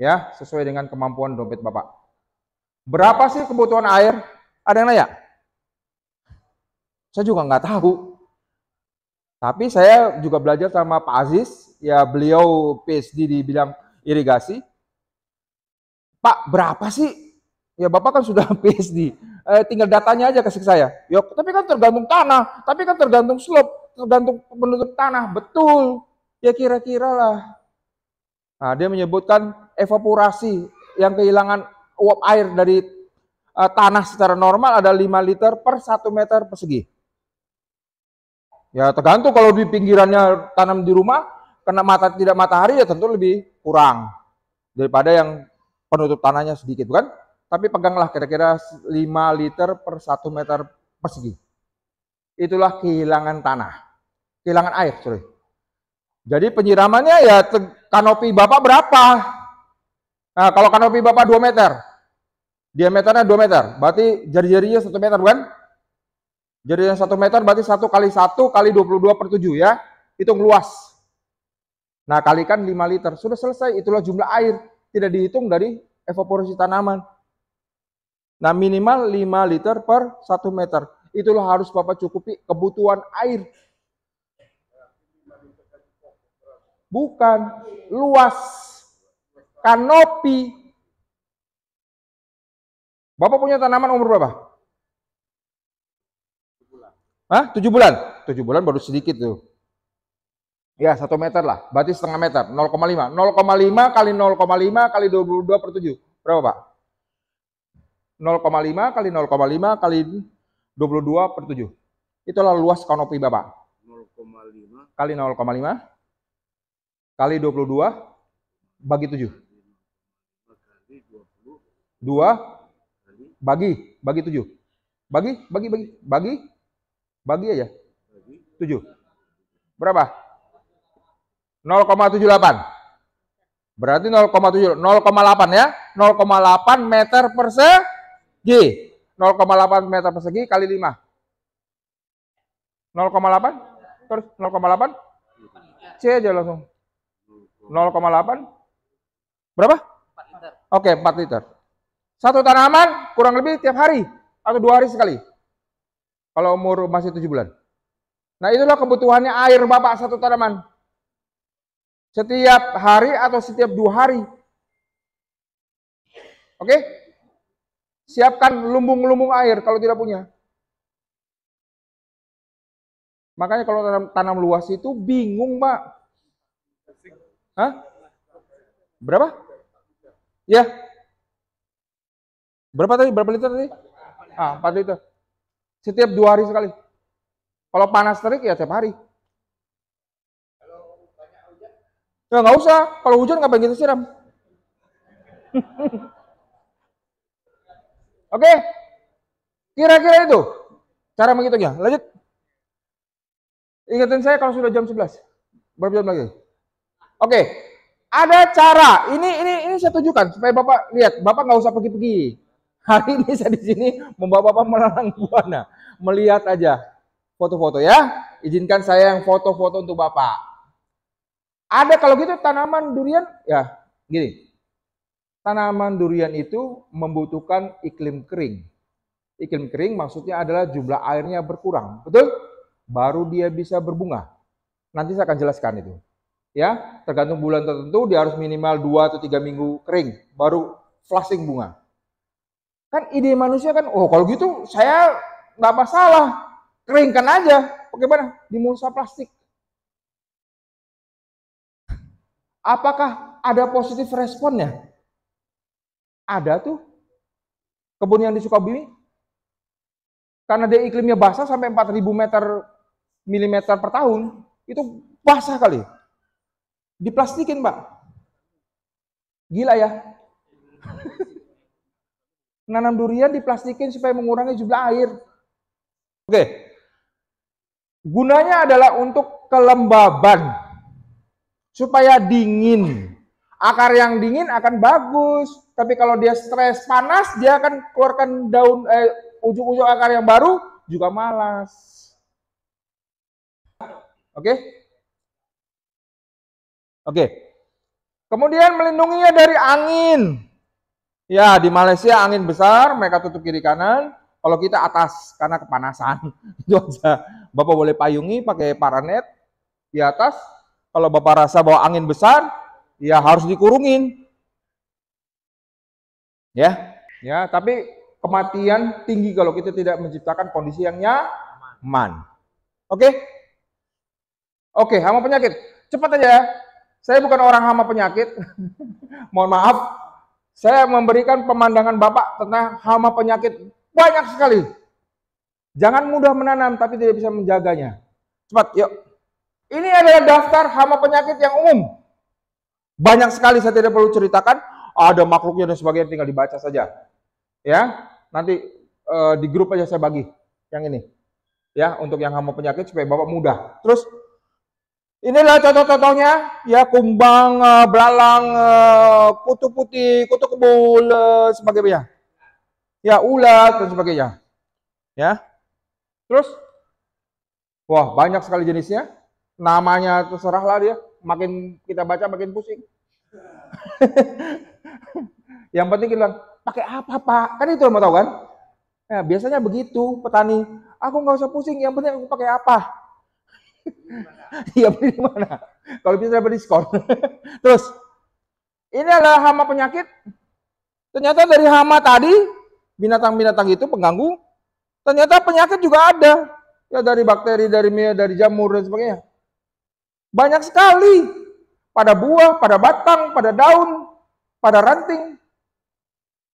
Speaker 1: Ya, sesuai dengan kemampuan dompet Bapak. Berapa sih kebutuhan air? Ada yang nanya? Saya juga nggak tahu. Tapi saya juga belajar sama Pak Aziz, ya beliau PhD di bidang irigasi. Pak, berapa sih? Ya Bapak kan sudah PhD. Tinggal datanya aja kasih saya. Ya, tapi kan tergantung tanah, tapi kan tergantung slope, tergantung penutup tanah. Betul. Ya kira-kira lah. Nah, dia menyebutkan evaporasi yang kehilangan uap air dari tanah secara normal ada 5 liter per 1 meter persegi. Ya tergantung, kalau di pinggirannya tanam di rumah, kena tidak matahari ya tentu lebih kurang daripada yang penutup tanahnya sedikit, bukan? Tapi peganglah kira-kira 5 liter per 1 meter persegi. Itulah kehilangan tanah, kehilangan air, sorry. Jadi penyiramannya ya kanopi Bapak berapa? Nah, kalau kanopi Bapak 2 meter, diameternya 2 meter, berarti jari-jarinya 1 meter, bukan? Jarinya 1 meter berarti 1 kali 1 kali 22 per 7 ya. Hitung luas. Nah, kalikan 5 liter. Sudah selesai, itulah jumlah air. Tidak dihitung dari evaporasi tanaman. Nah, minimal 5 liter per 1 meter. Itulah harus Bapak cukupi kebutuhan air. Bukan, luas. Kanopi. Bapak punya tanaman umur berapa? Hah? 7 bulan? 7 bulan baru sedikit tuh. Ya, 1 meter lah. Berarti setengah meter. 0,5. 0,5 kali 0,5 kali 22 per 7. Berapa Pak? 0,5 kali 0,5 kali 22 per 7. Itulah luas kanopi Bapak. 0,5 kali 0,5 kali 22 bagi 7. 2 bagi 7. Bagi aja. 7. Berapa? 0,78. Berarti 0,7. 0,8 ya. 0,8 meter persegi. 0,8 meter persegi kali 5. 0,8. Terus 0,8. C aja langsung. 0,8. Berapa? 4 liter. Oke, 4 liter. Satu tanaman kurang lebih tiap hari atau 2 hari sekali. Kalau umur masih 7 bulan. Nah, itulah kebutuhannya air Bapak satu tanaman. Setiap hari atau setiap 2 hari. Oke? Siapkan lumbung-lumbung air kalau tidak punya. Makanya kalau tanam luas itu bingung, Pak. Hah? Berapa? Ya. Berapa tadi? Berapa liter tadi? 4 liter. Setiap 2 hari sekali. Kalau panas terik ya tiap hari. Ya nggak usah. Kalau hujan ngapain kita siram? Oke. Kira-kira itu cara menghitungnya. Lanjut. Ingatin saya kalau sudah jam 11. Berapa jam lagi? Oke. Ada cara. Ini saya tunjukkan supaya Bapak lihat. Bapak nggak usah pergi-pergi. Hari ini saya di sini membawa Bapak melalang buana, melihat aja foto-foto ya. Izinkan saya yang foto-foto untuk Bapak. Ada kalau gitu tanaman durian ya gini. Tanaman durian itu membutuhkan iklim kering. Iklim kering maksudnya adalah jumlah airnya berkurang, betul? Baru dia bisa berbunga. Nanti saya akan jelaskan itu. Ya, tergantung bulan tertentu dia harus minimal 2 atau 3 minggu kering, baru flushing bunga. Kan ide manusia kan, oh kalau gitu saya nggak masalah, keringkan aja. Bagaimana? Di mulsa plastik. Apakah ada positif responnya? Ada tuh. Kebun yang di Sukabumi, karena dia iklimnya basah sampai 4.000 milimeter per tahun, itu basah kali. Diplastikin, Pak. Gila ya. Nanam durian diplastikin supaya mengurangi jumlah air. Oke. Gunanya adalah untuk kelembaban. Supaya dingin. Akar yang dingin akan bagus. Tapi kalau dia stres panas, dia akan keluarkan daun ujung-ujung akar yang baru juga malas. Oke? Oke. Kemudian melindunginya dari angin. Ya, di Malaysia angin besar, mereka tutup kiri kanan. Kalau kita atas karena kepanasan. Itu aja. Bapak boleh payungi pakai paranet di atas. Kalau Bapak rasa bahwa angin besar, ya harus dikurungin. Ya, tapi kematian tinggi kalau kita tidak menciptakan kondisi yang nyaman. Oke? Oke, hama penyakit. Cepat aja ya. Saya bukan orang hama penyakit. Mohon maaf. Saya memberikan pemandangan Bapak tentang hama penyakit banyak sekali. Jangan mudah menanam tapi tidak bisa menjaganya. Cepat, yuk. Ini adalah daftar hama penyakit yang umum. Banyak sekali, saya tidak perlu ceritakan. Ada makhluknya dan sebagainya, tinggal dibaca saja. Ya, nanti di grup aja saya bagi yang ini. Ya, untuk yang hama penyakit supaya Bapak mudah. Terus inilah contoh-contohnya, ya kumbang, belalang, kutu putih, kutu kebul, sebagainya. Ya, ulat dan sebagainya. Ya. Terus wah, banyak sekali jenisnya. Namanya terserahlah dia. Makin kita baca makin pusing. Yang penting kita bilang, pakai apa Pak? Kan itu mau tahu kan? Ya, biasanya begitu petani. Aku nggak usah pusing, yang penting aku pakai apa? Iya, beli di mana? Kalau bisa dapat diskon. Terus, ini adalah hama penyakit. Ternyata dari hama tadi, binatang-binatang itu pengganggu, ternyata penyakit juga ada. Ya dari bakteri, dari jamur dan sebagainya. Banyak sekali. Pada buah, pada batang, pada daun, pada ranting.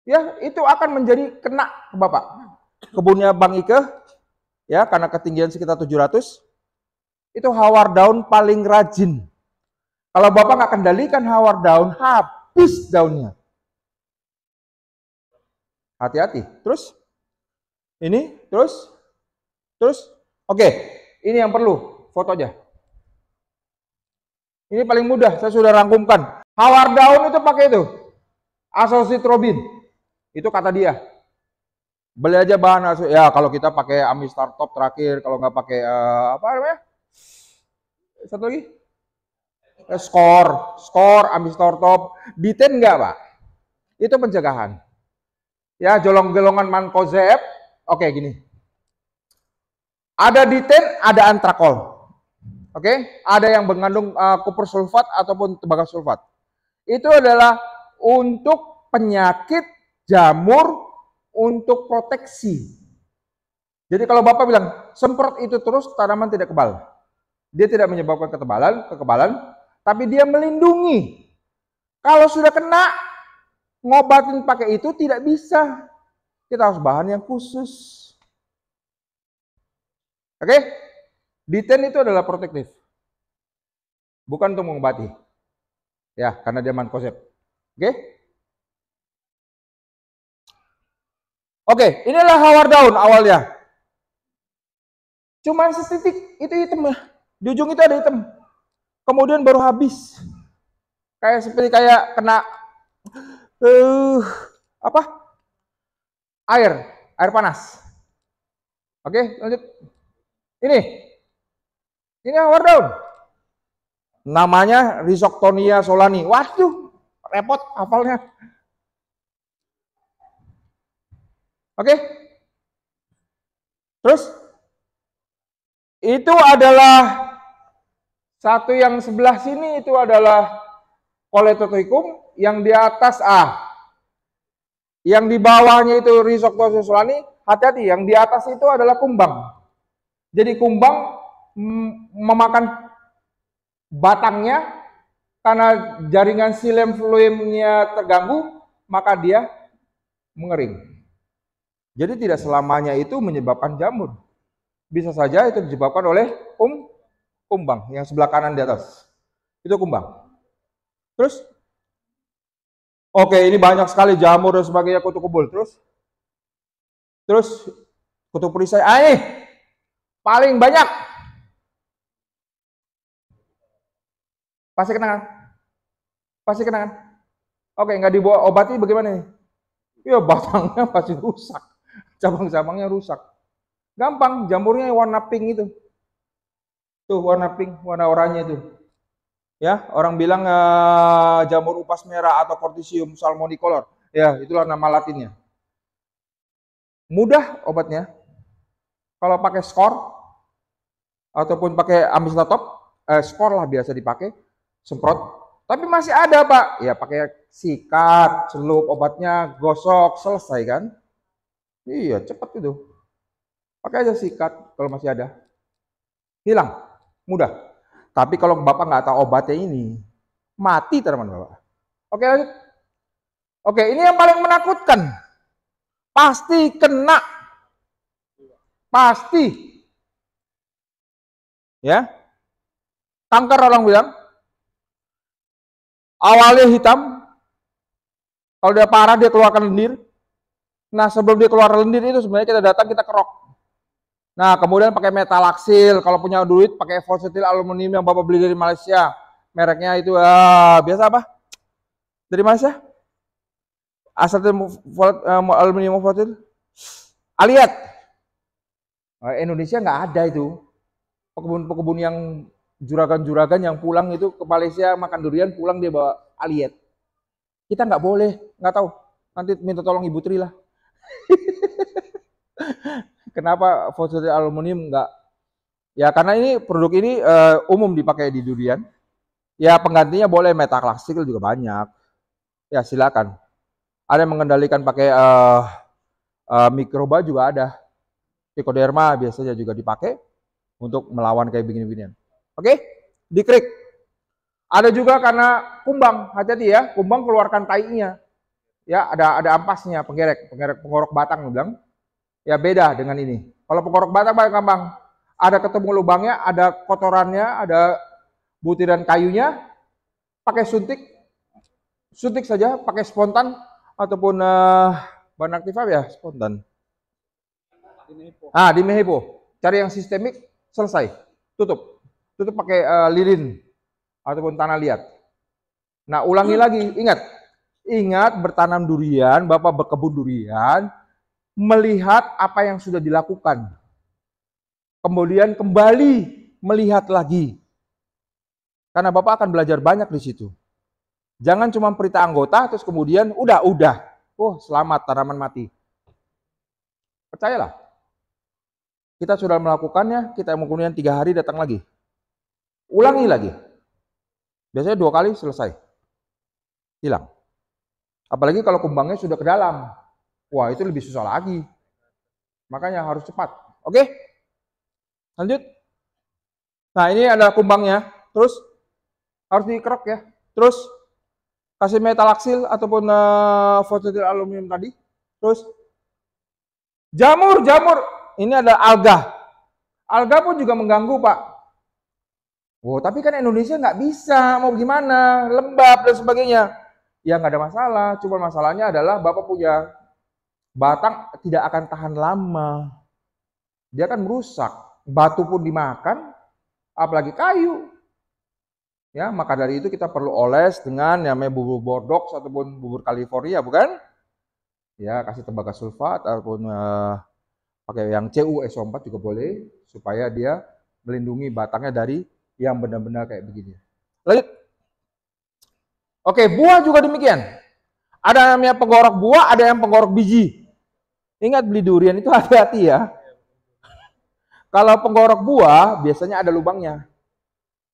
Speaker 1: Ya, itu akan menjadi kena ke Bapak. Kebunnya Bang Ike, ya karena ketinggian sekitar 700, itu hawar daun paling rajin. Kalau Bapak nggak kendalikan hawar daun, habis daunnya. Hati-hati. Terus, ini, terus, oke, ini yang perlu, foto aja. Ini paling mudah, saya sudah rangkumkan. Hawar daun itu pakai itu, Azoxystrobin, itu kata dia. Beli aja bahan, ya kalau kita pakai Amistar Top terakhir, kalau nggak pakai apa namanya? Satu lagi, skor, Amistar Top, Diten nggak Pak? Itu pencegahan. Ya, jolong-jolongan Mancozeb, oke gini. Ada Diten, ada Antrakol. Oke, ada yang mengandung kuper sulfat ataupun tembaga sulfat. Itu adalah untuk penyakit jamur, untuk proteksi. Jadi kalau Bapak bilang semprot itu terus, tanaman tidak kebal. Dia tidak menyebabkan kekebalan, tapi dia melindungi. Kalau sudah kena, ngobatin pakai itu tidak bisa. Kita harus bahan yang khusus. Oke? Diten itu adalah protektif. Bukan untuk mengobati. Ya, karena dia Mancozeb. Oke? Oke, inilah hawar daun awalnya. Cuma setitik, itu hitam ya. Di ujung itu ada hitam. Kemudian baru habis. Seperti kena apa? Air panas. Oke, lanjut. Ini hawar daun. Namanya Rhizoctonia solani. Waduh, repot hafalnya. Oke. Terus itu adalah satu yang sebelah sini itu adalah Coletotrichum, yang di atas Yang di bawahnya itu Rhizoctossolani, hati-hati, yang di atas itu adalah kumbang. Jadi kumbang memakan batangnya, karena jaringan xilem-phloemnya terganggu, maka dia mengering. Jadi tidak selamanya itu menyebabkan jamur. Bisa saja itu disebabkan oleh kumbang yang sebelah kanan di atas. Itu kumbang. Terus, oke, ini banyak sekali jamur dan sebagainya, kutu kebul. Terus kutu perisai. Ini paling banyak. Pasti kenangan. Oke, nggak dibawa obati bagaimana nih? Ya batangnya pasti rusak. Cabang-cabangnya rusak. Gampang, jamurnya warna pink itu. Tuh warna pink, warna oranye itu. Ya, orang bilang jamur upas merah atau Corticium salmonicolor. Ya, itulah nama latinnya. Mudah obatnya. Kalau pakai skor ataupun pakai amislotop, skor lah biasa dipakai, semprot. Tapi masih ada, Pak. Ya, pakai sikat, celup obatnya, gosok, selesai kan? Iya, cepat itu. Pakai aja sikat kalau masih ada. Hilang, mudah. Tapi kalau Bapak nggak tahu obatnya ini, mati teman Bapak. Oke, lanjut. Oke, ini yang paling menakutkan. Pasti kena. Pasti. Ya. Kanker orang bilang. Awalnya hitam. Kalau dia parah, dia keluarkan lendir. Nah, sebelum dia keluar lendir itu sebenarnya kita datang, kita kerok. Nah, kemudian pakai metalaxyl. Kalau punya duit, pakai Vosetil aluminium yang Bapak beli dari Malaysia. Mereknya itu biasa apa? Dari Malaysia? Asal aluminium Vosetil? Aliat. Indonesia nggak ada itu. Pekebun-pekebun yang juragan-juragan yang pulang itu ke Malaysia makan durian, pulang dia bawa aliat. Kita nggak boleh, nggak tahu. Nanti minta tolong Ibu Tri lah. Kenapa Vosetil aluminium nggak? Ya karena ini produk ini umum dipakai di durian. Ya penggantinya boleh metalaxyl juga banyak. Ya silakan. Ada yang mengendalikan pakai mikroba juga ada. Trichoderma biasanya juga dipakai untuk melawan kayak begini-beginian. Oke? Dikrik. Ada juga karena kumbang, hati-hati ya. Kumbang keluarkan tainya. Ya, ada ampasnya, penggorok batang bilang. Ya beda dengan ini. Kalau penggorok batang paling gampang. Ada ketemu lubangnya, ada kotorannya, ada butiran kayunya. Pakai suntik saja, pakai spontan ataupun bahan aktif ya, spontan. Di Mehepo. Cari yang sistemik, selesai. Tutup pakai lilin ataupun tanah liat. Nah, ulangi lagi, ingat bertanam durian, Bapak berkebun durian, melihat apa yang sudah dilakukan. Kemudian kembali melihat lagi. Karena Bapak akan belajar banyak di situ. Jangan cuma perintah anggota terus kemudian udah. Oh, selamat tanaman mati. Percayalah. Kita sudah melakukannya, kita kemudian 3 hari datang lagi. Ulangi lagi. Biasanya 2 kali selesai. Hilang. Apalagi kalau kumbangnya sudah ke dalam. Wah, itu lebih susah lagi. Makanya harus cepat. Oke? Lanjut. Nah, ini adalah kumbangnya. Terus harus dikerok ya. Terus kasih metalaxyl ataupun Vosetil aluminium tadi. Terus jamur. Ini ada alga. Alga pun juga mengganggu, Pak. Oh, tapi kan Indonesia nggak bisa, mau gimana, lembab dan sebagainya. Ya nggak ada masalah, cuma masalahnya adalah Bapak punya batang tidak akan tahan lama. Dia akan merusak. Batu pun dimakan, apalagi kayu. Ya, maka dari itu kita perlu oles dengan namanya bubur bordox ataupun bubur California, bukan? Ya, kasih tembaga sulfat ataupun pakai yang CuSO4 juga boleh supaya dia melindungi batangnya dari yang benar-benar kayak begini. Lanjut. Oke, buah juga demikian. Ada namanya penggorok buah, ada yang penggorok biji. Ingat beli durian itu hati-hati ya. Kalau penggorok buah biasanya ada lubangnya.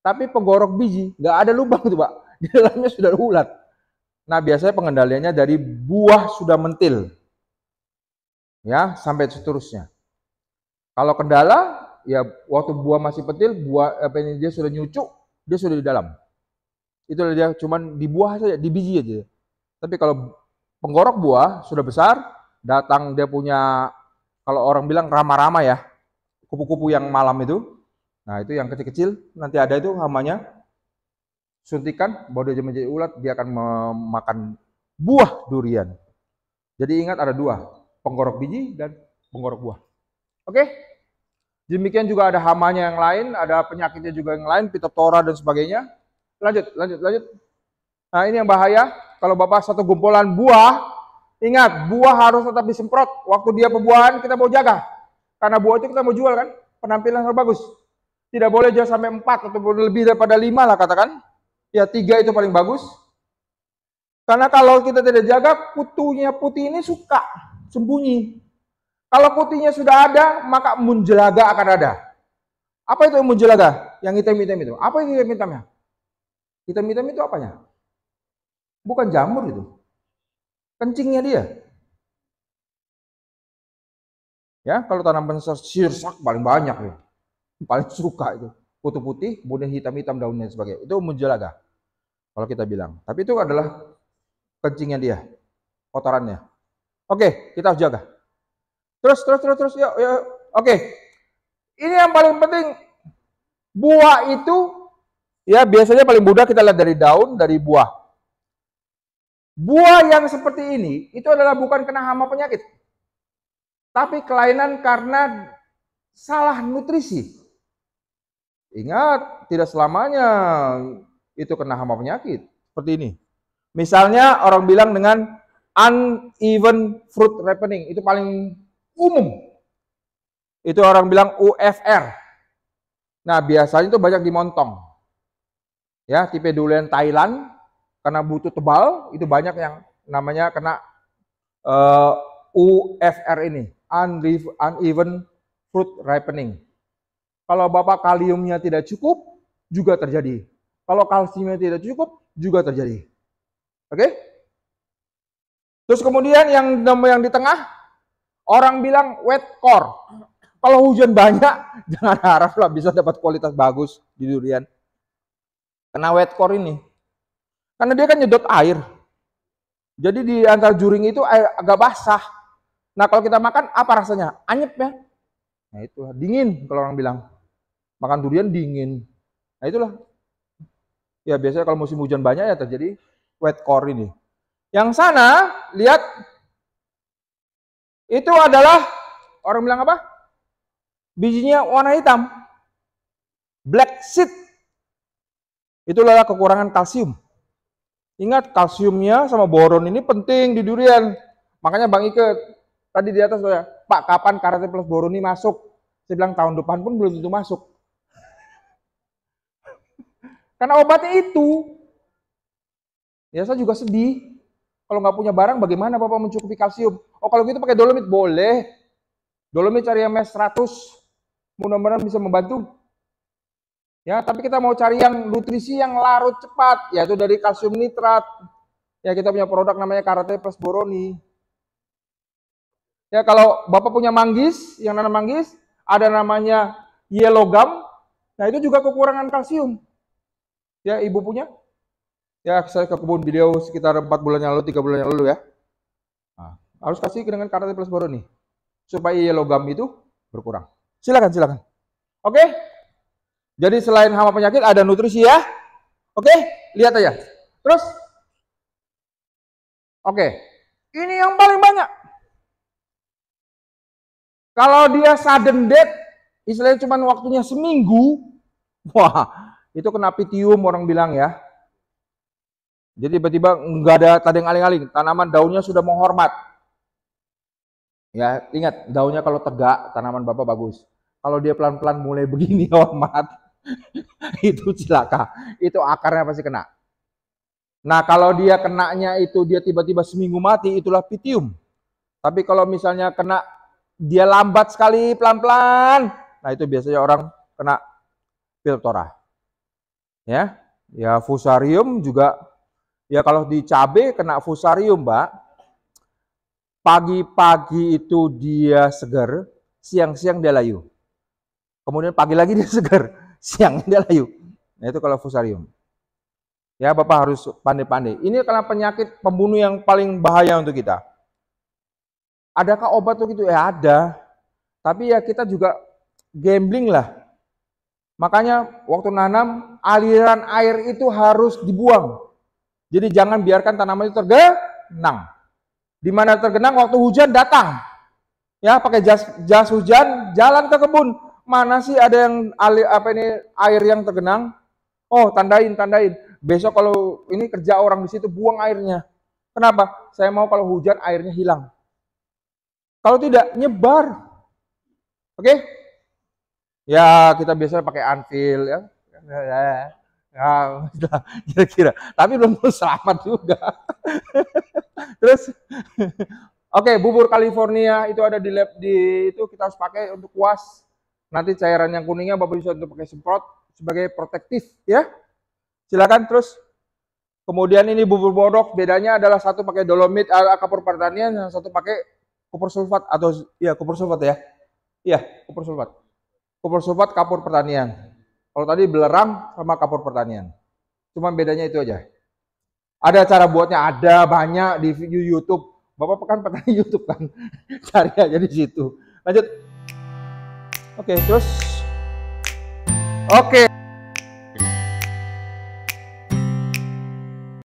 Speaker 1: Tapi penggorok biji nggak ada lubang tuh, Pak. Di dalamnya sudah ulat. Nah, biasanya pengendaliannya dari buah sudah mentil. Ya, sampai seterusnya. Kalau kendala, ya waktu buah masih pentil, buah apa ini dia sudah nyucuk, dia sudah di dalam. Itu dia cuman di buah saja, di biji aja. Tapi kalau penggorok buah sudah besar, datang dia punya, kalau orang bilang rama-rama ya, kupu-kupu yang malam itu. Nah, itu yang kecil-kecil, nanti ada itu hamanya. Suntikan, baru dia menjadi ulat, dia akan memakan buah durian. Jadi ingat ada dua, penggorok biji dan penggorok buah. Oke? Demikian juga ada hamanya yang lain, ada penyakitnya juga yang lain, Phytophthora dan sebagainya. Lanjut. Nah, ini yang bahaya. Kalau Bapak satu gumpulan buah, ingat, buah harus tetap disemprot. Waktu dia pembuahan, kita mau jaga. Karena buah itu kita mau jual kan, penampilan harus bagus. Tidak boleh jauh sampai 4 atau lebih daripada 5 lah katakan. Ya 3 itu paling bagus. Karena kalau kita tidak jaga, putunya putih ini suka sembunyi. Kalau putihnya sudah ada, maka munjelaga akan ada. Apa itu munjelaga? Yang hitam-hitam itu. Apa itu hitam-hitamnya? Hitam-hitam itu apanya? Bukan jamur itu. Kencingnya dia. Ya, kalau tanaman sirsak paling banyak ya. Paling suka itu. Putih-putih, kemudian hitam-hitam daunnya sebagainya. Itu munjelaga. Kalau kita bilang. Tapi itu adalah kencingnya dia. Kotorannya. Oke, kita harus jaga. Terus. Yuk. Oke. Ini yang paling penting. Buah itu, ya biasanya paling mudah kita lihat dari daun, dari buah. Buah yang seperti ini, itu adalah bukan kena hama penyakit. Tapi kelainan karena salah nutrisi. Ingat, tidak selamanya itu kena hama penyakit. Seperti ini. Misalnya orang bilang dengan uneven fruit ripening. Itu paling umum. Itu orang bilang UFR. Nah, biasanya itu banyak di montong. Ya, tipe durian Thailand, karena butuh tebal, itu banyak yang namanya kena UFR ini. Uneven fruit ripening. Kalau Bapak kaliumnya tidak cukup, juga terjadi. Kalau kalsiumnya tidak cukup, juga terjadi. Oke? Terus kemudian yang di tengah, orang bilang wet core. Kalau hujan banyak, jangan haraplah bisa dapat kualitas bagus di durian. Kena wet core ini. Karena dia kan nyedot air. Jadi di antara juring itu agak basah. Nah kalau kita makan, apa rasanya? Anyep ya? Nah itulah, dingin kalau orang bilang. Makan durian dingin. Nah itulah. Ya biasanya kalau musim hujan banyak ya terjadi wet core ini. Yang sana, lihat. Itu adalah, orang bilang apa? Bijinya warna hitam. Black seed. Itulah kekurangan kalsium. Ingat, kalsiumnya sama boron ini penting di durian. Makanya Bang Ike, tadi di atas ya, Pak kapan karate plus boron ini masuk? Saya bilang tahun depan pun belum tentu masuk. Karena obatnya itu. Ya saya juga sedih. Kalau nggak punya barang, bagaimana Bapak mencukupi kalsium? Oh kalau gitu pakai dolomit, boleh. Dolomit cari yang mes 100. Mudah-mudahan bisa membantu. Ya, tapi kita mau cari yang nutrisi yang larut cepat, yaitu dari kalsium nitrat. Ya, kita punya produk namanya Karate Plus Boroni. Ya, kalau Bapak punya manggis, yang nanam manggis, ada namanya yellow gum. Nah, itu juga kekurangan kalsium. Ya, Ibu punya? Ya, saya ke kebun beliau sekitar 4 bulan yang lalu, 3 bulan yang lalu ya. Nah, harus kasih dengan Karate Plus Boroni supaya yellow gum itu berkurang. Silakan. Oke? Jadi selain hama penyakit ada nutrisi ya. Oke? Lihat aja. Terus oke. Ini yang paling banyak. Kalau dia sudden death, istilahnya cuma waktunya seminggu, wah, itu kena pitium orang bilang ya. Jadi tiba-tiba nggak ada tadeng aling-aling, tanaman daunnya sudah menghormat. Ya, ingat, daunnya kalau tegak, tanaman Bapak bagus. Kalau dia pelan-pelan mulai begini hormat, itu celaka. Itu akarnya pasti kena. Nah, kalau dia kenanya itu dia tiba-tiba seminggu mati, itulah pitium. Tapi kalau misalnya kena dia lambat sekali, pelan-pelan, nah itu biasanya orang kena Phytophthora. Ya, Fusarium juga Ya kalau di cabe kena fusarium, Mbak. Pagi-pagi itu dia segar, siang-siang dia layu. Kemudian pagi lagi dia segar, siang dia layu. Nah itu kalau fusarium. Ya Bapak harus pandai-pandai. Ini karena penyakit pembunuh yang paling bahaya untuk kita. Adakah obat untuk itu? Ya ada. Tapi ya kita juga gambling lah. Makanya waktu nanam, aliran air itu harus dibuang. Jadi jangan biarkan tanaman itu tergenang. Di mana tergenang waktu hujan datang. Ya, pakai jas hujan, jalan ke kebun. Mana sih ada yang air yang tergenang? Oh, tandain. Besok kalau ini kerja orang di situ buang airnya. Kenapa? Saya mau kalau hujan airnya hilang. Kalau tidak nyebar. Oke? Ya, kita biasanya pakai anvil ya. Ya, kira-kira. Tapi belum selamat juga. Terus oke, bubur California itu ada di lab itu kita harus pakai untuk kuas. Nanti cairan yang kuningnya Bapak bisa untuk pakai semprot sebagai protektif ya. Silakan terus. Kemudian ini bubur bodok, bedanya adalah satu pakai dolomit kapur pertanian, yang satu pakai kupur sulfat atau ya kupur sulfat ya. Iya, kupur sulfat. Kupur sulfat kapur pertanian. Kalau tadi belerang sama kapur pertanian. Cuma bedanya itu aja. Ada cara buatnya, ada banyak di YouTube. Bapak kan petani YouTube kan. Cari aja di situ. Lanjut. Oke, terus. Oke.